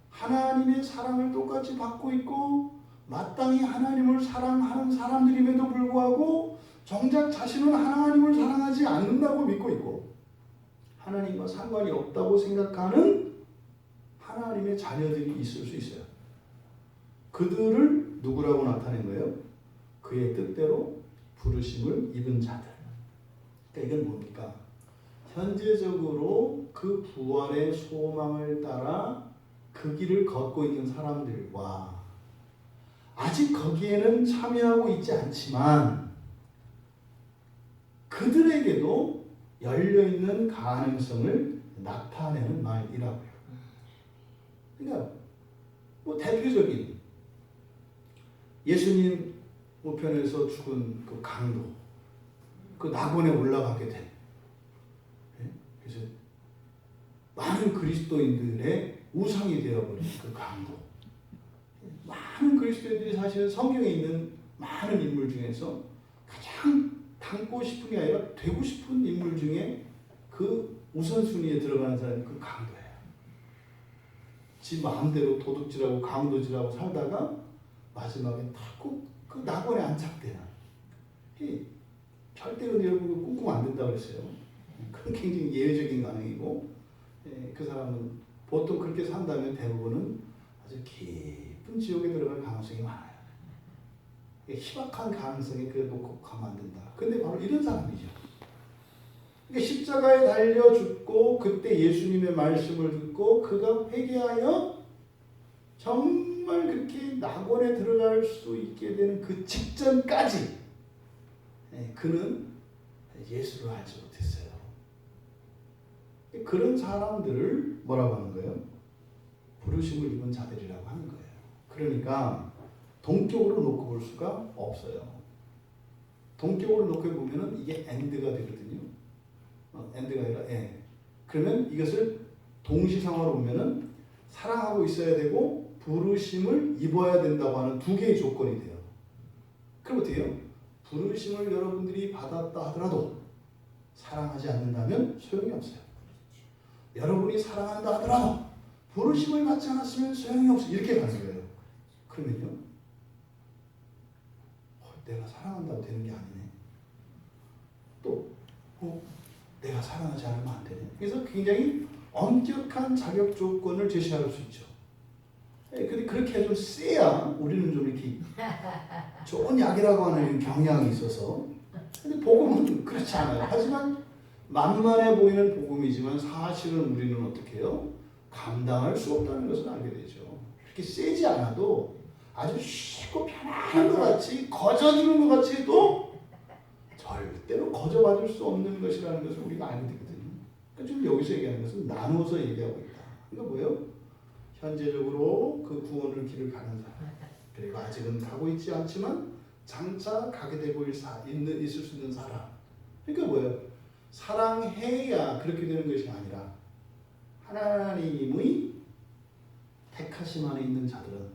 하나님의 사랑을 똑같이 받고 있고 마땅히 하나님을 사랑하는 사람들임에도 불구하고 정작 자신은 하나님을 사랑하지 않는다고 믿고 있고 하나님과 상관이 없다고 생각하는 하나님의 자녀들이 있을 수 있어요. 그들을 누구라고 나타낸 거예요? 그의 뜻대로 부르심을 입은 자들. 그러니까 이건 뭡니까? 현재적으로 그 부활의 소망을 따라 그 길을 걷고 있는 사람들과 아직 거기에는 참여하고 있지 않지만 그들에게도 열려있는 가능성을 나타내는 말이라고요. 그러니까 뭐 대표적인 예수님 우편에서 죽은 그 강도, 그 낙원에 올라가게 된, 그래서 많은 그리스도인들의 우상이 되어버린 그 강도, 많은 그리스도인들이 사실은 성경에 있는 많은 인물 중에서 가장 닮고 싶은 게 아니라 되고 싶은 인물 중에 그 우선순위에 들어가는 사람이 그 강도예요. 지 마음대로 도둑질하고 강도질하고 살다가 마지막에 그 낙원에 안착되는. 절대 근데 여러분 꿈꾸면 안 된다고 그랬어요. 그건 굉장히 예외적인 가능이고, 그 사람은 보통 그렇게 산다면 대부분은 아주 깊은 지옥에 들어갈 가능성이 많아요. 희박한 가능성이 그래 놓고 가면 안 된다. 근데 바로 이런 사람이죠. 그러니까 십자가에 달려 죽고 그때 예수님의 말씀을 듣고 그가 회개하여 정말 그렇게 낙원에 들어갈 수 있게 되는 그 직전까지 그는 예수를 알지 못했어요. 그런 사람들을 뭐라고 하는 거예요? 부르심을 입은 자들이라고 하는 거예요. 그러니까 동격으로 놓고 볼 수가 없어요. 동격으로 놓고 보면은 이게 엔드가 되거든요. 엔드가 아니라 그러면 이것을 동시상화로 보면은 사랑하고 있어야 되고 부르심을 입어야 된다고 하는 두 개의 조건이 돼요. 그럼 어떻게 해요? 부르심을 여러분들이 받았다 하더라도 사랑하지 않는다면 소용이 없어요. 여러분이 사랑한다 하더라도 부르심을 받지 않았으면 소용이 없어요. 이렇게 가는 거예요. 그러면요, 내가 사랑한다고 되는 게 아니네. 또 내가 사랑하지 않으면 안 되네. 그래서 굉장히 엄격한 자격 조건을 제시할 수 있죠. 근데 그렇게 좀 세야 우리는 좀 이렇게 좋은 약이라고 하는 경향이 있어서. 근데 복음은 그렇지 않아요. 하지만 만만해 보이는 복음이지만 사실은 우리는 어떻게 해요? 감당할 수 없다는 것을 알게 되죠. 그렇게 세지 않아도 아주 쉽고 편안한 것 같이 거저주는 것 같이 해도 절대로 거저받을 수 없는 것이라는 것을 우리가 알게 되거든요. 그러니까 지금 여기서 얘기하는 것은 나눠서 얘기하고 있다. 그러니까 뭐예요? 현재적으로 그 구원을 길을 가는 사람, 그리고 아직은 가고 있지 않지만 장차 가게 되고 있을 수 있는 사람. 그러니까 뭐예요? 사랑해야 그렇게 되는 것이 아니라 하나님의 택하심 안에 있는 자들은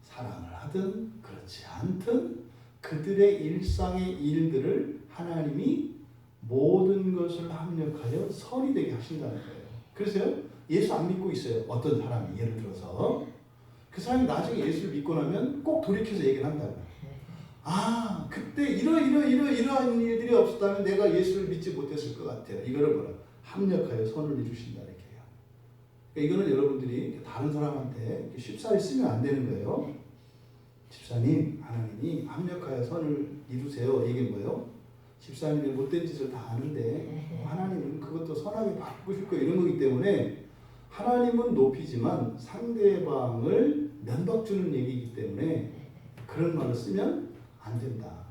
사랑을 하든 그렇지 않든 그들의 일상의 일들을 하나님이 모든 것을 합력하여 선이 되게 하신다는 거예요. 그래서요, 예수 안 믿고 있어요. 어떤 사람이 예를 들어서 그 사람이 나중에 예수를 믿고 나면 꼭 돌이켜서 얘기를 한다고요. 아, 그때 이러한 일들이 없었다면 내가 예수를 믿지 못했을 것 같아요. 이거를 뭐라? 합력하여 선을 이루신다 이렇게 해요. 그러니까 이거는 여러분들이 다른 사람한테 쉽사리 쓰면 안 되는 거예요. 집사님, 하나님이 합력하여 선을 이루세요. 이게 뭐예요? 집사님이 못된 짓을 다 아는데 하나님은 그것도 선하게 바꾸실 거 이런 거기 때문에 하나님은 높이지만 상대방을 면박 주는 얘기이기 때문에 그런 말을 쓰면 안 된다.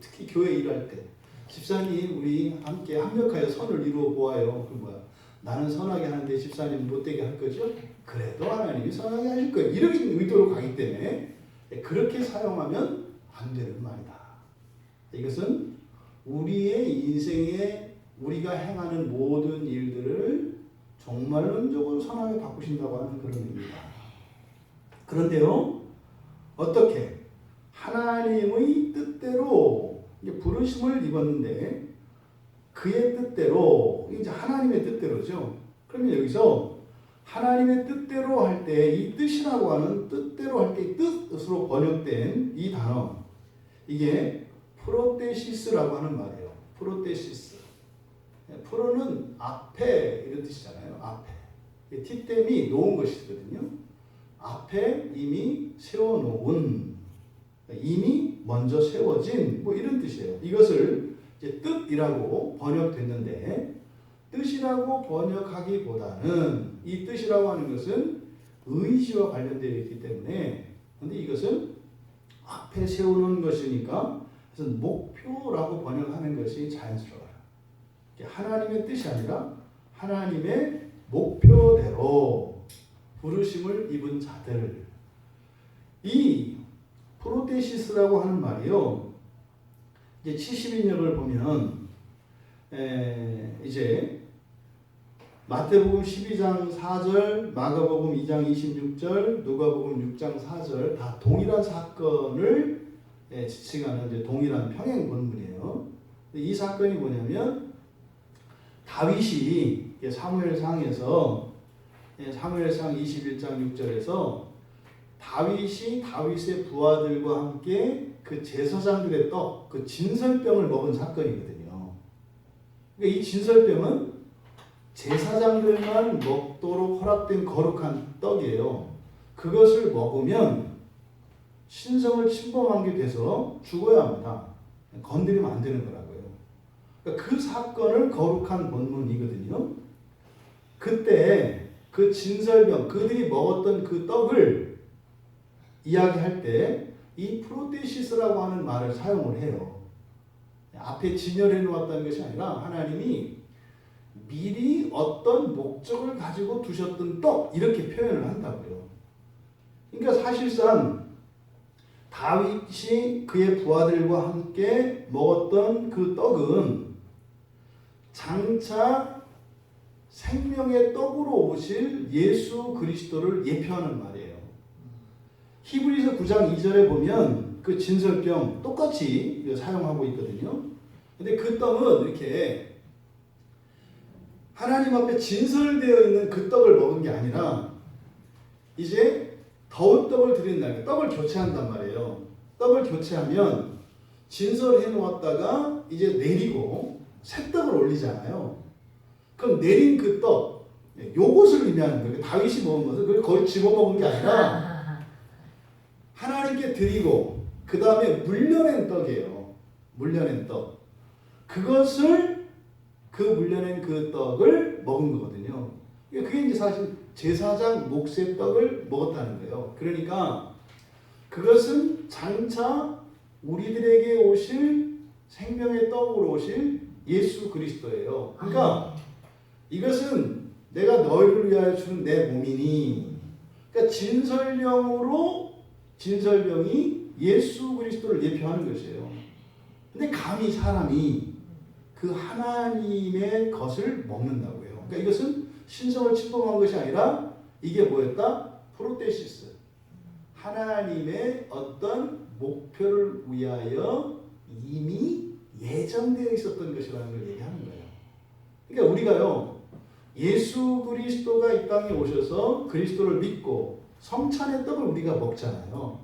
특히 교회 일할 때 집사님 우리 함께 합력하여 선을 이루어 보아요. 그 뭐야? 나는 선하게 하는데 집사님 못되게 할 거죠? 그래도 하나님이 선하게 하실 거예요. 이런 의도로 가기 때문에 그렇게 사용하면 안 되는 말이다. 이것은 우리의 인생에 우리가 행하는 모든 일들을 정말론적으로 선하게 바꾸신다고 하는 그런 의미입니다. 그런데요, 어떻게? 하나님의 뜻대로 부르심을 입었는데 그의 뜻대로, 이제 하나님의 뜻대로죠. 그러면 여기서 하나님의 뜻대로 할 때 이 뜻이라고 하는 뜻대로 할 때 뜻으로 번역된 이 단어, 이게 프로테시스라고 하는 말이에요. 프로테시스. 프로는 앞에 이런 뜻이잖아요. 앞에. 티땜이 놓은 것이거든요. 앞에 이미 세워놓은, 이미 먼저 세워진 뭐 이런 뜻이에요. 이것을 이제 뜻이라고 번역됐는데 뜻이라고 번역하기보다는 이 뜻이라고 하는 것은 의지와 관련되어 있기 때문에, 근데 이것은 앞에 세우는 것이니까 그래서 목표라고 번역하는 것이 자연스러워요. 하나님의 뜻이 아니라 하나님의 목표대로 부르심을 입은 자들, 이 프로테시스라고 하는 말이요. 이제 70인역을 보면 이제 마태복음 12장 4절, 마가복음 2장 26절, 누가복음 6장 4절 다 동일한 사건을 지칭하는 이제 동일한 평행 본문이에요. 이 사건이 뭐냐면 다윗이 사무엘상에서 사무엘상 21장 6절에서 다윗이 다윗의 부하들과 함께 그 제사장들의 떡, 그 진설병을 먹은 사건이거든요. 그러니까 이 진설병은 제사장들만 먹도록 허락된 거룩한 떡이에요. 그것을 먹으면 신성을 침범한 게 돼서 죽어야 합니다. 건드리면 안 되는 거라고요. 그러니까 그 사건을 거룩한 본문이거든요. 그때 그 진설병, 그들이 먹었던 그 떡을 이야기할 때 이 프로테시스라고 하는 말을 사용을 해요. 앞에 진열해 놓았다는 것이 아니라 하나님이 미리 어떤 목적을 가지고 두셨던 떡 이렇게 표현을 한다고요. 그러니까 사실상 다윗이 그의 부하들과 함께 먹었던 그 떡은 장차 생명의 떡으로 오실 예수 그리스도를 예표하는 말이에요. 히브리서 9장 2절에 보면 그 진설병 똑같이 사용하고 있거든요. 근데 그 떡은 이렇게 하나님 앞에 진설되어 있는 그 떡을 먹은 게 아니라 이제 더운 떡을 드린 날, 떡을 교체한단 말이에요. 떡을 교체하면 진설해 놓았다가 이제 내리고 새 떡을 올리잖아요. 그럼 내린 그 떡, 요것을 의미하는 거예요. 다윗이 먹은 것을 그걸 거의 집어먹은 게 아니라 하나님께 드리고 그 다음에 물려낸 떡이에요. 물려낸 떡. 그것을 그 물려낸 그 떡을 먹은 거거든요. 그게 이제 사실 제사장 목세 떡을 먹었다는 거예요. 그러니까 그것은 장차 우리들에게 오실 생명의 떡으로 오실 예수 그리스도예요. 그러니까 이것은 내가 너희를 위하여 주는 내 몸이니, 그러니까 진설병이 예수 그리스도를 예표하는 것이에요. 근데 감히 사람이 그 하나님의 것을 먹는다고요. 그러니까 이것은 신성을 침범한 것이 아니라 이게 뭐였다? 프로테시스. 하나님의 어떤 목표를 위하여 이미 예정되어 있었던 것이라는 걸 얘기하는 거예요. 그러니까 우리가요, 예수 그리스도가 이 땅에 오셔서 그리스도를 믿고 성찬의 떡을 우리가 먹잖아요.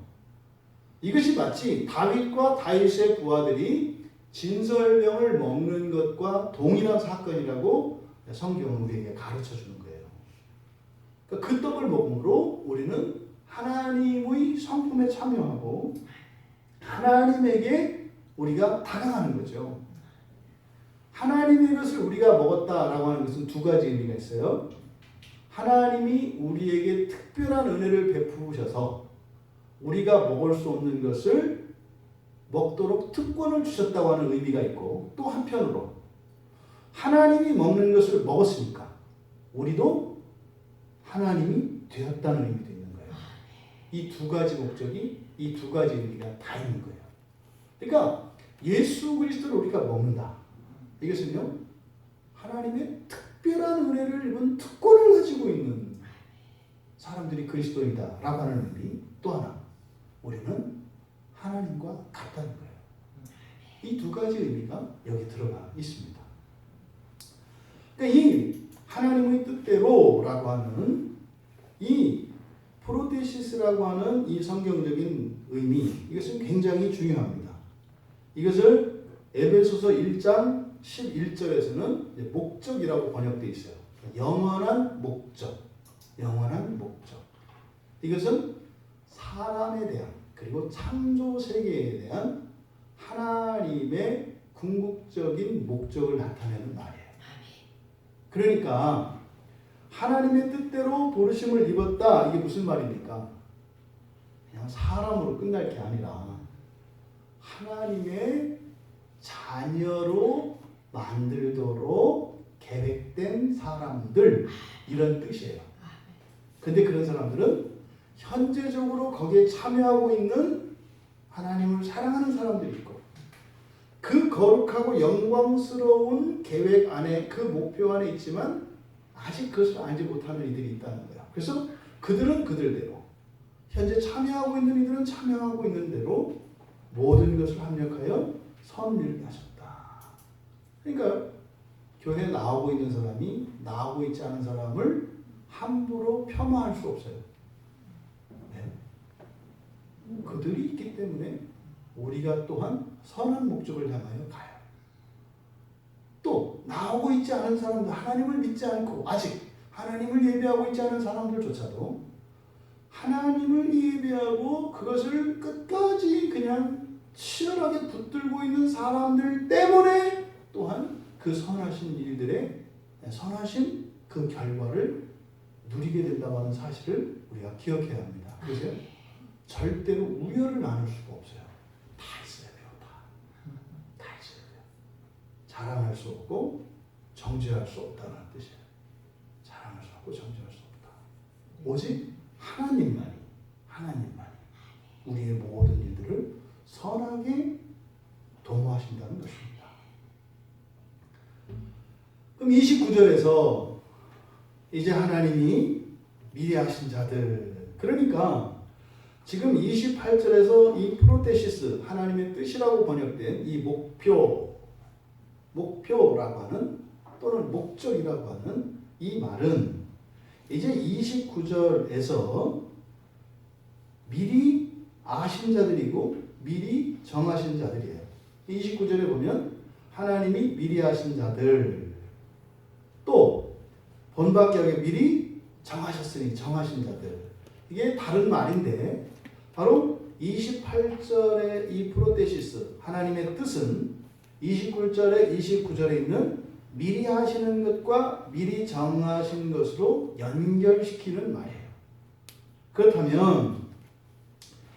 이것이 마치 다윗과 다윗의 부하들이 진설병을 먹는 것과 동일한 사건이라고 성경은 우리에게 가르쳐 주는 거예요. 그러니까 그 떡을 먹음으로 우리는 하나님의 성품에 참여하고 하나님에게 우리가 다가가는 거죠. 하나님의 것을 우리가 먹었다라고 하는 것은 두 가지 의미가 있어요. 하나님이 우리에게 특별한 은혜를 베푸셔서 우리가 먹을 수 없는 것을 먹도록 특권을 주셨다고 하는 의미가 있고, 또 한편으로 하나님이 먹는 것을 먹었으니까 우리도 하나님이 되었다는 의미도 있는 거예요. 이 두 가지 목적이, 이 두 가지 의미가 다 있는 거예요. 그러니까 예수 그리스도를 우리가 먹는다. 이것은요, 하나님의 특별한 은혜를 입은 특권을 가지고 있는 사람들이 그리스도이다 라고 하는 의미. 또 하나, 우리는 하나님과 같다는 거예요. 이 두 가지 의미가 여기 들어가 있습니다. 그러니까 이 하나님의 뜻대로라고 하는 이 프로테시스라고 하는 이 성경적인 의미, 이것은 굉장히 중요합니다. 이것을 에베소서 1장 11절에서는 목적이라고 번역되어 있어요. 영원한 목적, 영원한 목적. 이것은 사람에 대한, 그리고 창조 세계에 대한 하나님의 궁극적인 목적을 나타내는 말이에요. 그러니까 하나님의 뜻대로 부르심을 입었다, 이게 무슨 말입니까? 그냥 사람으로 끝날 게 아니라 하나님의 자녀로 만들도록 계획된 사람들, 이런 뜻이에요. 근데 그런 사람들은 현재적으로 거기에 참여하고 있는 하나님을 사랑하는 사람들이 있고, 그 거룩하고 영광스러운 계획 안에, 그 목표 안에 있지만 아직 그것을 알지 못하는 이들이 있다는 거야. 그래서 그들은 그들대로, 현재 참여하고 있는 이들은 참여하고 있는 대로 모든 것을 합력하여 선을 하셨다. 그러니까 교회에 나오고 있는 사람이 나오고 있지 않은 사람을 함부로 폄하할 수 없어요. 네. 그들이 있기 때문에 우리가 또한 선한 목적을 향하여 가요. 또 나오고 있지 않은 사람들, 하나님을 믿지 않고 아직 하나님을 예배하고 있지 않은 사람들조차도 하나님을 예배하고 그것을 끝까지 그냥 치열하게 붙들고 있는 사람들 때문에 또한 그 선하신 일들의 선하신 그 결과를 누리게 된다고 하는 사실을 우리가 기억해야 합니다. 그래서 절대로 우열을 나눌 수가 없어요. 다 있어야 돼요. 다 있어야 돼요. 자랑할 수 없고 정죄할 수 없다는 뜻이에요. 자랑할 수 없고 정죄할 수 없다. 오직 하나님만이 우리의 모든 일들을 선하게 도모하신다는 것입니다. 그럼 29절에서 이제 하나님이 미리 하신 자들, 그러니까 지금 28절에서 이 프로테시스, 하나님의 뜻이라고 번역된 이 목표라고 하는 또는 목적이라고 하는 이 말은 이제 29절에서 미리 아신 자들이고 미리 정하신 자들이에요. 29절에 보면 하나님이 미리 하신 자들, 또 본밖에 미리 정하셨으니 정하신 자들, 이게 다른 말인데 바로 28절의 이 프로테시스, 하나님의 뜻은 29절에 있는 미리 하시는 것과 미리 정하신 것으로 연결시키는 말이에요. 그렇다면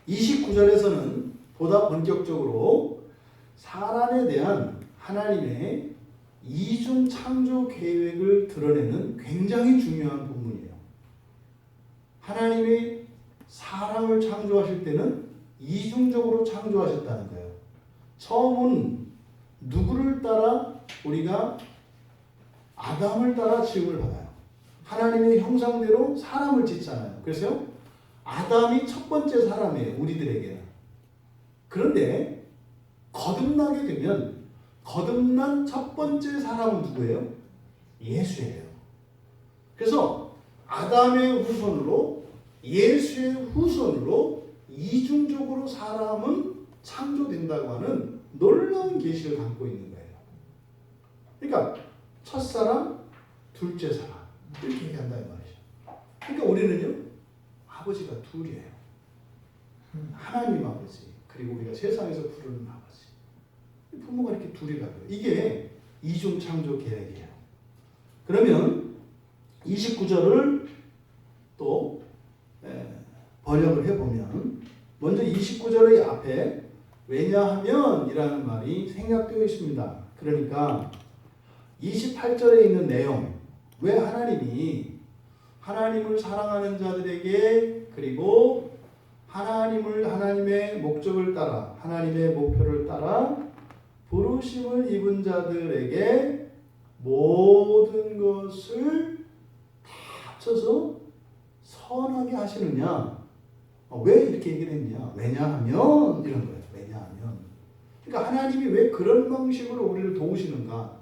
29절에서는 보다 본격적으로 사람에 대한 하나님의 이중 창조 계획을 드러내는 굉장히 중요한 부분이에요. 하나님이 사람을 창조하실 때는 이중적으로 창조하셨다는 거예요. 처음은 누구를 따라 우리가 아담을 따라 지음을 받아요. 하나님의 형상대로 사람을 짓잖아요. 그래서 아담이 첫 번째 사람이에요. 우리들에게. 그런데 거듭나게 되면 거듭난 첫 번째 사람은 누구예요? 예수예요. 그래서 아담의 후손으로 예수의 후손으로 이중적으로 사람은 창조된다고 하는 놀라운 계시를 담고 있는 거예요. 그러니까 첫사람, 둘째 사람 이렇게 얘기한다 이 말이죠. 그러니까 우리는요 아버지가 둘이에요. 하나님 아버지 그리고 우리가 세상에서 부르는 아버지. 부모가 이렇게 둘이라고요. 이게 이중 창조 계획이에요. 그러면 29절을 또 번역을 해보면 먼저 29절의 앞에 왜냐하면 이라는 말이 생략되어 있습니다. 그러니까 28절에 있는 내용, 왜 하나님을 사랑하는 자들에게 그리고 하나님의 목적을 따라 하나님의 목표를 따라 부르심을 입은 자들에게 모든 것을 다 합쳐서 선하게 하시느냐? 왜 이렇게 얘기를 했냐? 왜냐하면 이런 거예요. 왜냐하면. 그러니까 하나님이 왜 그런 방식으로 우리를 도우시는가?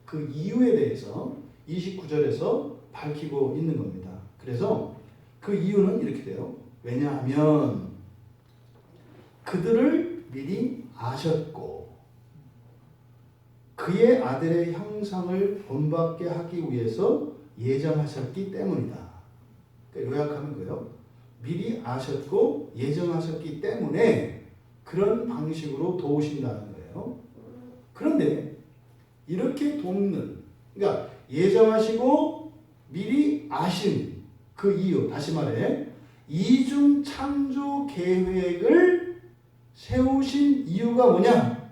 그 이유에 대해서 29절에서 밝히고 있는 겁니다. 그래서 그 이유는 이렇게 돼요. 왜냐하면 그들을 미리 아셨고 그의 아들의 형상을 본받게 하기 위해서 예정하셨기 때문이다. 그러니까 요약하면 그래요. 미리 아셨고 예정하셨기 때문에 그런 방식으로 도우신다는 거예요. 그런데 이렇게 돕는, 그러니까 예정하시고 미리 아신 그 이유, 다시 말해 이중 창조 계획을 세우신 이유가 뭐냐?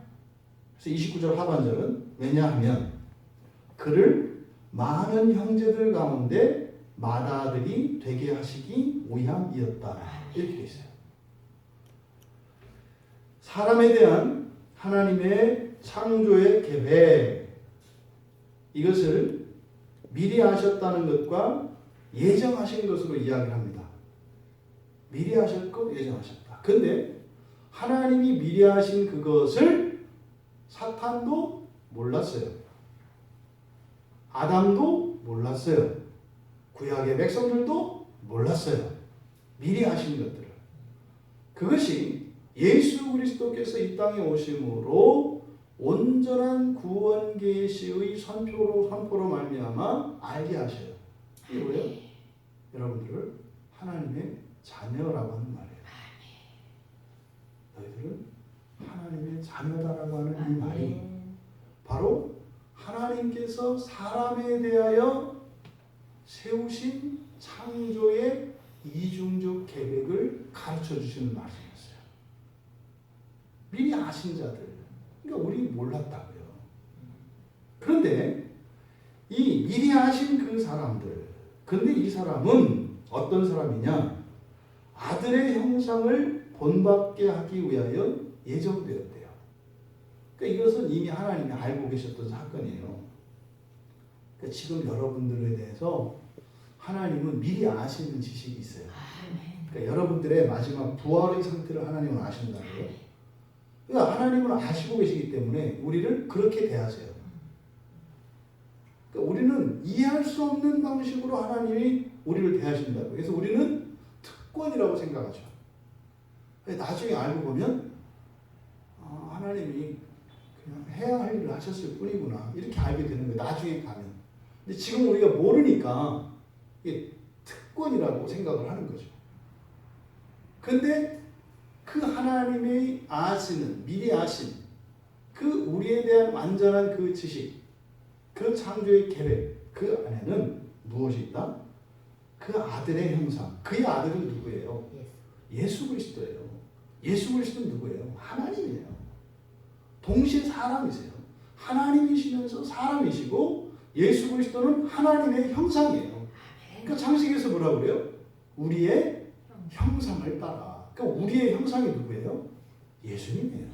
그래서 29절 하반절은 왜냐하면 그를 많은 형제들 가운데 맏아들이 되게 하시기 위함이었다. 이렇게 되어 있어요. 사람에 대한 하나님의 창조의 계획, 이것을 미리 하셨다는 것과 예정하신 것으로 이야기를 합니다. 미리 하셨고 예정하셨다. 그런데 하나님이 미리 하신 그것을 사탄도 몰랐어요. 아담도 몰랐어요. 구약의 백성들도 몰랐어요. 미리 하신 것들을. 그것이 예수 그리스도께서 이 땅에 오심으로 온전한 구원 계시의 선포로 말미암아 알게 하셔요. 이게 뭐예요? 여러분들을 하나님의 자녀라고 하는 말이에요. 너희들은 하나님의 자녀다라고 하는 이 말이 바로 하나님께서 사람에 대하여 세우신 창조의 이중적 계획을 가르쳐 주시는 말씀이었어요. 미리 아신 자들, 그러니까 우리 몰랐다고요. 그런데 이 미리 아신 그 사람들, 근데 이 사람은 어떤 사람이냐? 아들의 형상을 본받게 하기 위하여 예정되었대요. 그러니까 이것은 이미 하나님이 알고 계셨던 사건이에요. 그러니까 지금 여러분들에 대해서 하나님은 미리 아시는 지식이 있어요. 그러니까 여러분들의 마지막 부활의 상태를 하나님은 아신다고요. 그러니까 하나님은 아시고 계시기 때문에 우리를 그렇게 대하세요. 그러니까 우리는 이해할 수 없는 방식으로 하나님이 우리를 대하신다고. 그래서 우리는 특권이라고 생각하죠. 나중에 알고 보면 하나님이 그냥 해야 할 일을 하셨을 뿐이구나 이렇게 알게 되는 거예요. 나중에 가면. 근데 지금 우리가 모르니까 이게 특권이라고 생각을 하는 거죠. 근데 그 하나님의 아시는, 미리 아신 그 우리에 대한 완전한 그 지식, 그 창조의 계획, 그 안에는 무엇이 있다? 그 아들의 형상. 그의 아들은 누구예요? 예수 그리스도예요. 예수 그리스도는 누구예요? 하나님이에요. 동시에 사람이세요. 하나님이시면서 사람이시고 예수 그리스도는 하나님의 형상이에요. 그러니까 창세기에서 뭐라고 그래요? 우리의 형상을 따라. 그러니까 우리의 형상이 누구예요? 예수님이에요.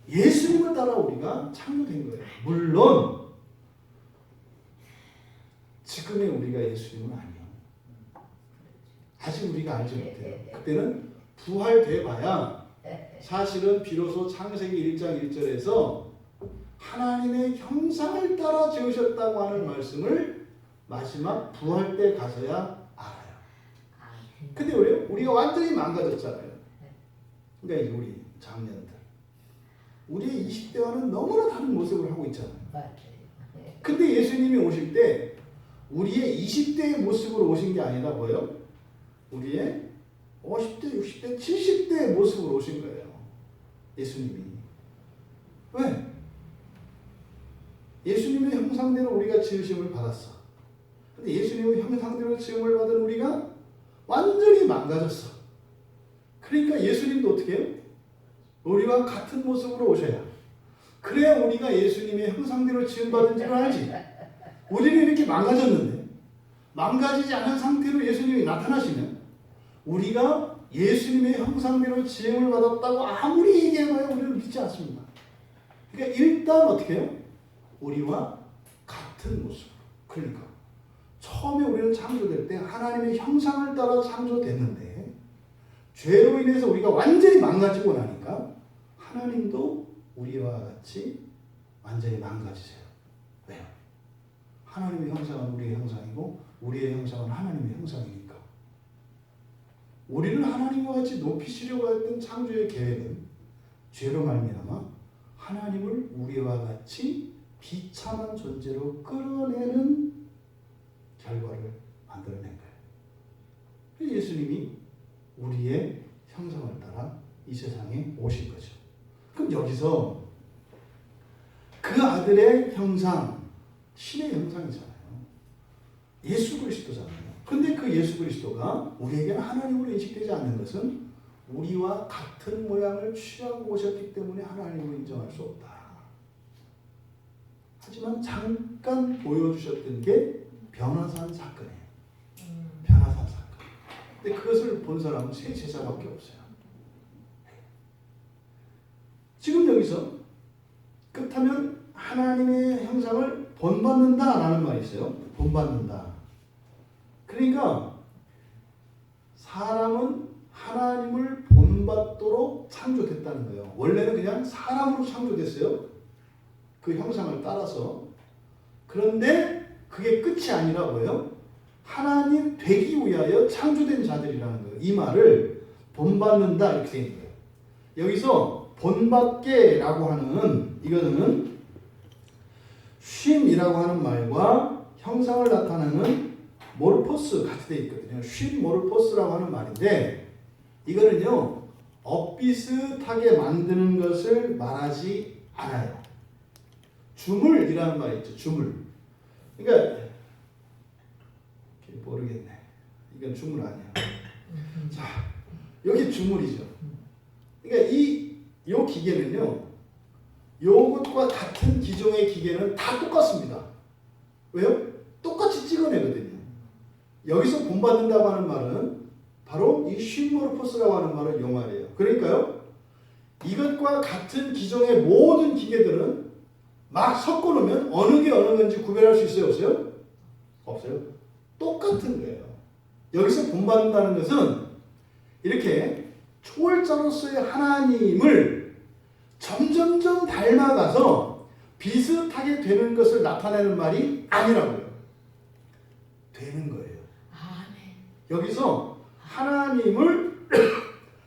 예수님을 따라 우리가 창조된 거예요. 물론 지금의 우리가 예수님은 아니에요. 아직 우리가 알지 못해요. 그때는 부활돼봐야 사실은 비로소 창세기 1장 1절에서 하나님의 형상을 따라 지으셨다고 하는 말씀을 마지막 부활 때 가서야 알아요. 근데 우리가 완전히 망가졌잖아요. 그러니까 우리 장년들, 우리의 20대와는 너무나 다른 모습을 하고 있잖아요. 근데 예수님이 오실 때 우리의 20대의 모습으로 오신 게 아니라 뭐예요? 우리의 50대, 60대, 70대의 모습으로 오신 거예요. 예수님이. 왜? 예수님의 형상대로 우리가 지으심을 받았어. 근데 예수님의 형상대로 지음을 받은 우리가 완전히 망가졌어. 그러니까 예수님도 어떻게 해요? 우리와 같은 모습으로 오셔야. 그래야 우리가 예수님의 형상대로 지음받은 줄 알지. 우리는 이렇게 망가졌는데 망가지지 않은 상태로 예수님이 나타나시면 우리가 예수님의 형상대로 지음을 받았다고 아무리 얘기해봐야 우리는 믿지 않습니다. 그러니까 일단 어떻게 해요? 우리와 같은 모습으로. 그러니까 처음에 우리는 창조될 때 하나님의 형상을 따라 창조됐는데 죄로 인해서 우리가 완전히 망가지고 나니까 하나님도 우리와 같이 완전히 망가지세요. 왜요? 하나님의 형상은 우리의 형상이고 우리의 형상은 하나님의 형상이니까. 우리를 하나님과 같이 높이시려고 했던 창조의 계획은 죄로 말미암아 하나님을 우리와 같이 비참한 존재로 끌어내는 결과를 만들어낸 거예요. 예수님이 우리의 형상을 따라 이 세상에 오신 거죠. 그럼 여기서 그 아들의 형상, 신의 형상이잖아요. 예수 그리스도잖아요. 그런데 그 예수 그리스도가 우리에게는 하나님으로 인식되지 않는 것은 우리와 같은 모양을 취하고 오셨기 때문에 하나님으로 인정할 수 없다. 하지만 잠깐 보여주셨던 게 변화산 사건이에요. 변화산 사건. 근데 그것을 본 사람은 세 제자밖에 없어요. 지금 여기서 그렇다면 하나님의 형상을 본받는다라는 말이 있어요. 본받는다. 그러니까 사람은 하나님을 본받도록 창조됐다는 거예요. 원래는 그냥 사람으로 창조됐어요. 그 형상을 따라서. 그런데 그게 끝이 아니라 뭐예요? 하나님 되기 위하여 창조된 자들이라는 거예요. 이 말을 본받는다 이렇게 되는 거예요. 여기서 본받게라고 하는 이거는 쉼이라고 하는 말과 형상을 나타내는 모르포스 같이 되어 있거든요. 쉼 모르포스라고 하는 말인데 이거는요 엇비슷하게 만드는 것을 말하지 않아요. 주물이라는 말이 있죠. 주물. 그러니까 모르겠네. 이건 주물 아니야. 자, 여기 주물이죠. 그러니까 요 기계는요, 요것과 같은 기종의 기계는 다 똑같습니다. 왜요? 똑같이 찍어내거든요. 여기서 본받는다고 하는 말은 바로 이 쉼모르포스라고 하는 말은 요 말이에요. 그러니까요, 이것과 같은 기종의 모든 기계들은 막 섞어놓으면 어느 게 어느 건지 구별할 수 있어요? 없어요? 없어요. 똑같은 거예요. 여기서 본받는다는 것은 이렇게 초월자로서의 하나님을 점점점 닮아가서 비슷하게 되는 것을 나타내는 말이 아니라고요. 되는 거예요. 아멘. 여기서 하나님을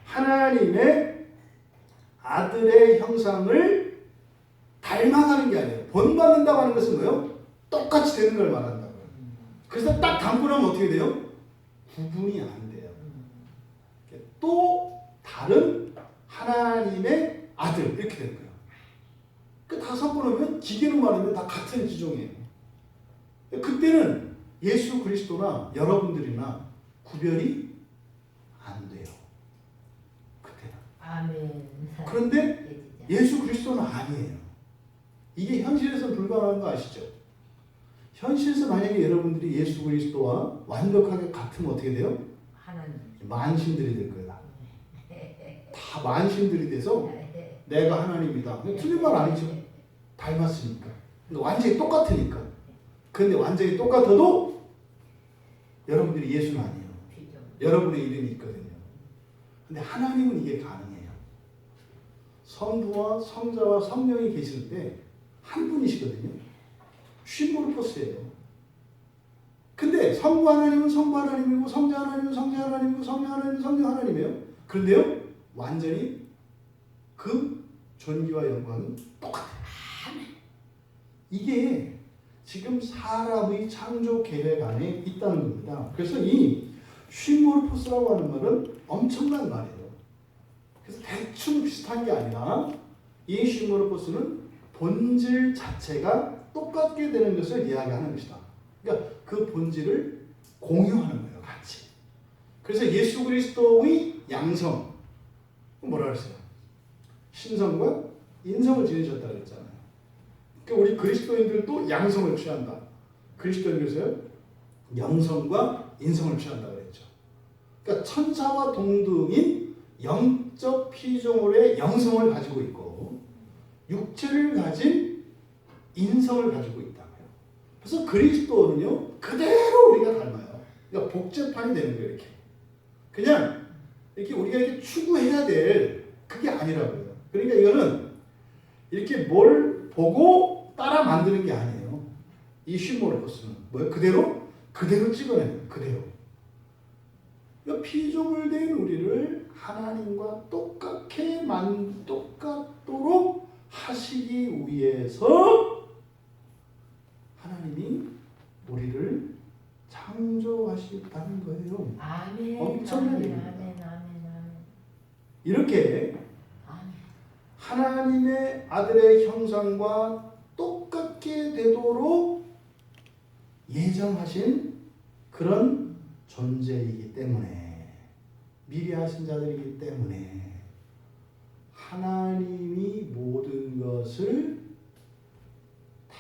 하나님의 아들의 형상을 닮아가는 게 아니에요. 본받는다고 하는 것은 뭐예요? 똑같이 되는 걸 말한다고요. 그래서 딱 닮고 나면 어떻게 돼요? 구분이 안 돼요. 또 다른 하나님의 아들 이렇게 되는 거예요. 다 섞어놓으면 기계로 말하면 다 같은 기종이에요. 그때는 예수 그리스도나 여러분들이나 구별이 안 돼요. 그때는. 아멘. 그런데 예수 그리스도는 아니에요. 이게 현실에서는 불가능한 거 아시죠? 현실에서 만약에 여러분들이 예수 그리스도와 완벽하게 같으면 어떻게 돼요? 하나님. 만신들이 될 거예요. 다 만신들이 돼서 내가 하나님이다. 틀린 말 아니죠. 닮았으니까. 그러니까 완전히 똑같으니까. 근데 완전히 똑같아도 여러분들이 예수는 아니에요. 여러분의 이름이 있거든요. 근데 하나님은 이게 가능해요. 성부와 성자와 성령이 계실 때 한 분이시거든요. 쉼모르포스예요. 근데 성부 하나님은 성부 하나님이고 성자 하나님은 성자 하나님이고 성령 하나님은 성령 하나님이에요. 그런데요, 완전히 그 존귀와 영광이 똑같아요. 이게 지금 사람의 창조 계획 안에 있다는 겁니다. 그래서 이 쉼모르포스라고 하는 말은 엄청난 말이에요. 그래서 대충 비슷한 게 아니라 이 쉼모르포스는 본질 자체가 똑같게 되는 것을 이야기하는 것이다. 그러니까 그 본질을 공유하는 거예요, 같이. 그래서 예수 그리스도의 양성, 뭐라 그랬어요? 신성과 인성을 지니셨다 그랬잖아요. 그러니까 우리 그리스도인들도 양성을 취한다. 그리스도인들에서요, 영성과 인성을 취한다 그랬죠. 그러니까 천사와 동등인 영적 피조물의 영성을 가지고 있고 육체를 가진 인성을 가지고 있다고요. 그래서 그리스도는요, 그대로 우리가 닮아요. 그러니까 복제판이 되는 거예요, 이렇게. 그냥 이렇게 우리가 이렇게 추구해야 될 그게 아니라고요. 그러니까 이거는 이렇게 뭘 보고 따라 만드는 게 아니에요. 이 쉼모르포스는 뭐예요? 그대로 찍어내는 거예요. 그대로. 그러니까 피조물된 우리를 하나님과 똑같도록 하시기 위해서 하나님이 우리를 창조하셨다는 거예요. 아멘. 엄청난 아멘. 일입니다. 아멘. 아멘. 이렇게 하나님의 아들의 형상과 똑같게 되도록 예정하신 그런 존재이기 때문에, 미리 하신 자들이기 때문에 하나님이 모든 것을 다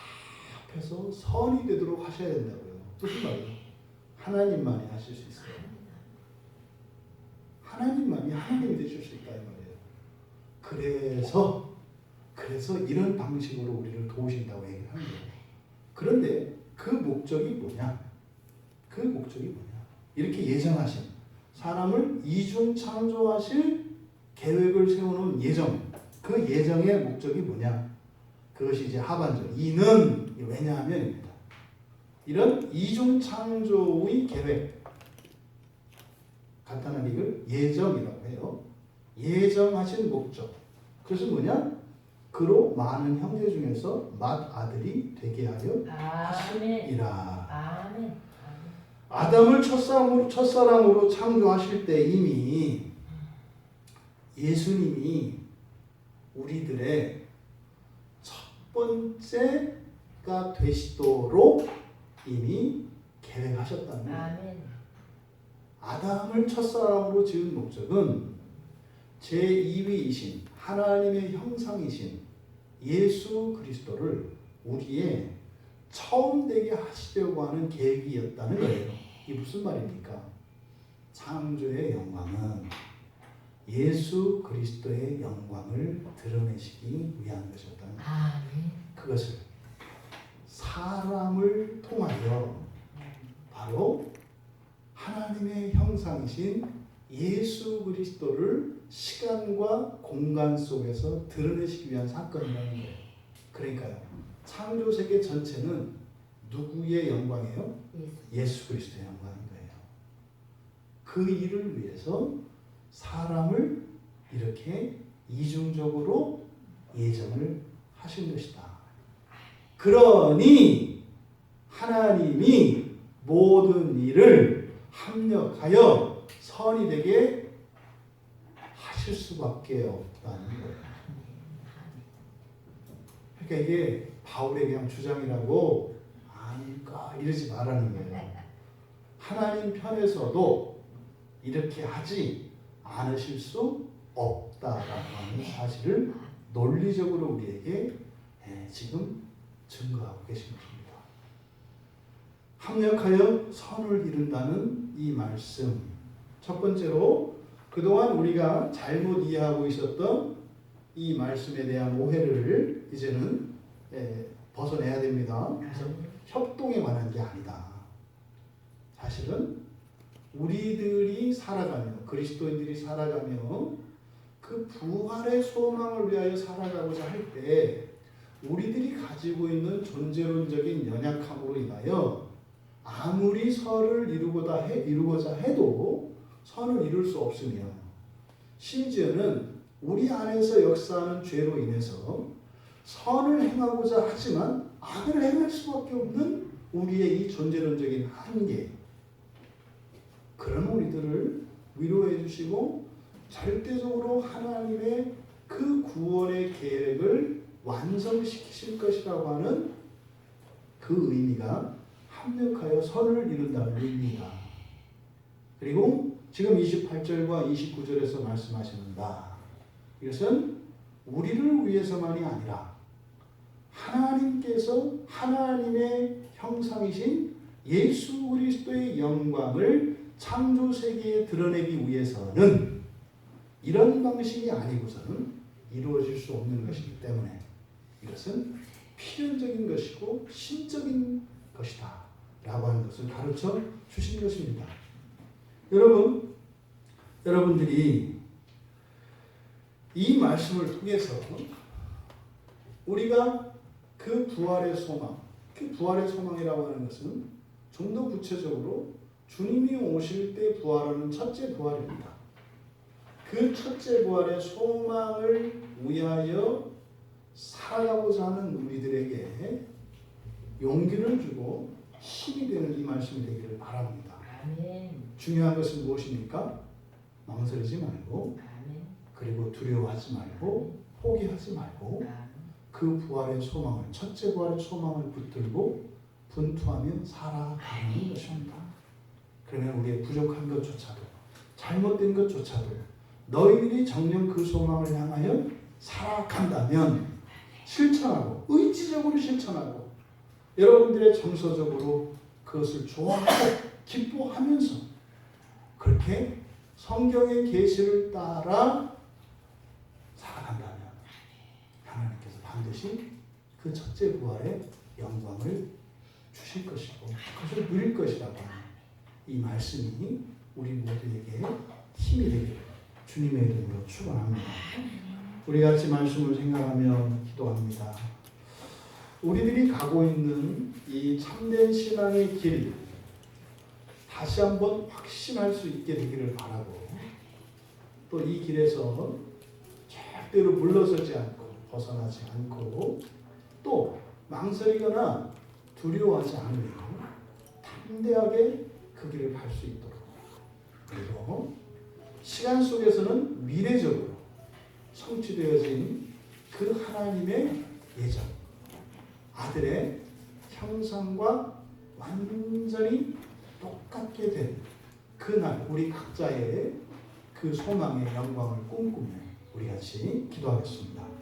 합해서 선이 되도록 하셔야 된다고요. 무슨 말이에요? 하나님만이 하실 수 있어요. 하나님만이 하나님이 되실 수 있다 이 말이에요. 그래서 이런 방식으로 우리를 도우신다고 얘기를 하는 거예요. 그런데 그 목적이 뭐냐? 이렇게 예정하신, 사람을 이중 창조하실 계획을 세우는 예정, 그 예정의 목적이 뭐냐? 그것이 이제 하반절, 이는 왜냐하면입니다. 이런 이중 창조의 계획, 간단하게 이걸 예정이라고 해요. 예정하신 목적. 그것은 뭐냐? 그로 많은 형제 중에서 맏아들이 되게 하려 하심이라. 아멘. 아담을 첫사랑으로 창조하실 때 이미 예수님이 우리들의 첫 번째가 되시도록 이미 계획하셨다는 거예요. 아멘. 아담을 첫사람으로 지은 목적은 제2위이신 하나님의 형상이신 예수 그리스도를 우리의 처음 되게 하시려고 하는 계획이었다는 거예요. 이게 무슨 말입니까? 창조의 영광은 예수 그리스도의 영광을 드러내시기 위한 것이었다는 거예요. 아멘. 그것을 사람을 통하여 바로 하나님의 형상이신 예수 그리스도를 시간과 공간 속에서 드러내시기 위한 사건이라는 거예요. 그러니까요, 창조 세계 전체는 누구의 영광이에요? 예수 그리스도의 영광인 거예요. 그 일을 위해서 사람을 이렇게 이중적으로 예정을 하신 것이다. 그러니 하나님이 모든 일을 합력하여 선이 되게 하실 수밖에 없다는 거예요. 그러니까 이게 바울의 그냥 주장이라고 아닐까 이러지 말라는 거예요. 하나님 편에서도 이렇게 하지 않으실 수 없다라고 하는 사실을 논리적으로 우리에게 지금 증거하고 계신 것입니다. 합력하여 선을 이룬다는 이 말씀, 첫 번째로 그동안 우리가 잘못 이해하고 있었던 이 말씀에 대한 오해를 이제는 벗어내야 됩니다. 그래서 협동에 관한 게 아니다. 사실은 우리들이 살아가며, 그리스도인들이 살아가며 그 부활의 소망을 위하여 살아가고자 할 때 우리들이 가지고 있는 존재론적인 연약함으로 인하여 아무리 선을 이루고자 해도 선을 이룰 수 없으며, 심지어는 우리 안에서 역사하는 죄로 인해서 선을 행하고자 하지만 악을 행할 수밖에 없는 우리의 이 존재론적인 한계, 그런 우리들을 위로해 주시고 절대적으로 하나님의 그 구원의 계획을 완성시키실 것이라고 하는 그 의미가 합력하여 선을 이룬다는 의미이다. 그리고 지금 28절과 29절에서 말씀하시는 바, 이것은 우리를 위해서만이 아니라 하나님께서 하나님의 형상이신 예수 그리스도의 영광을 창조 세계에 드러내기 위해서는 이런 방식이 아니고서는 이루어질 수 없는 것이기 때문에 이것은 필연적인 것이고 신적인 것이다 라고 하는 것을 가르쳐 주신 것입니다. 여러분들이 이 말씀을 통해서 우리가 그 부활의 소망, 그 부활의 소망이라고 하는 것은 좀 더 구체적으로 주님이 오실 때 부활하는 첫째 부활입니다. 그 첫째 부활의 소망을 위하여 살아가고자 하는 우리들에게 용기를 주고 힘이 되는 이 말씀이 되기를 바랍니다. 아멘. 중요한 것은 무엇입니까? 망설이지 말고, 아멘. 그리고 두려워하지 말고, 포기하지 말고, 그 부활의 소망을, 첫째 부활의 소망을 붙들고 분투하며 살아가는 것입니다. 그러면 우리의 부족한 것조차도, 잘못된 것조차도 너희들이 정녕 그 소망을 향하여 살아간다면 실천하고, 의지적으로 실천하고, 여러분들의 정서적으로 그것을 좋아하고 기뻐하면서 그렇게 성경의 계시를 따라 살아간다면 하나님께서 반드시 그 첫째 부활의 영광을 주실 것이고 그것을 누릴 것이라고 하는 이 말씀이 우리 모두에게 힘이 되기를 주님의 이름으로 축원합니다. 우리 같이 말씀을 생각하며 기도합니다. 우리들이 가고 있는 이 참된 신앙의 길 다시 한번 확신할 수 있게 되기를 바라고, 또 이 길에서 절대로 물러서지 않고 벗어나지 않고 또 망설이거나 두려워하지 않으며 담대하게 그 길을 갈 수 있도록, 그리고 시간 속에서는 미래적으로 성취되어진 그 하나님의 예정, 아들의 형상과 완전히 똑같게 된 그날 우리 각자의 그 소망의 영광을 꿈꾸며 우리 같이 기도하겠습니다.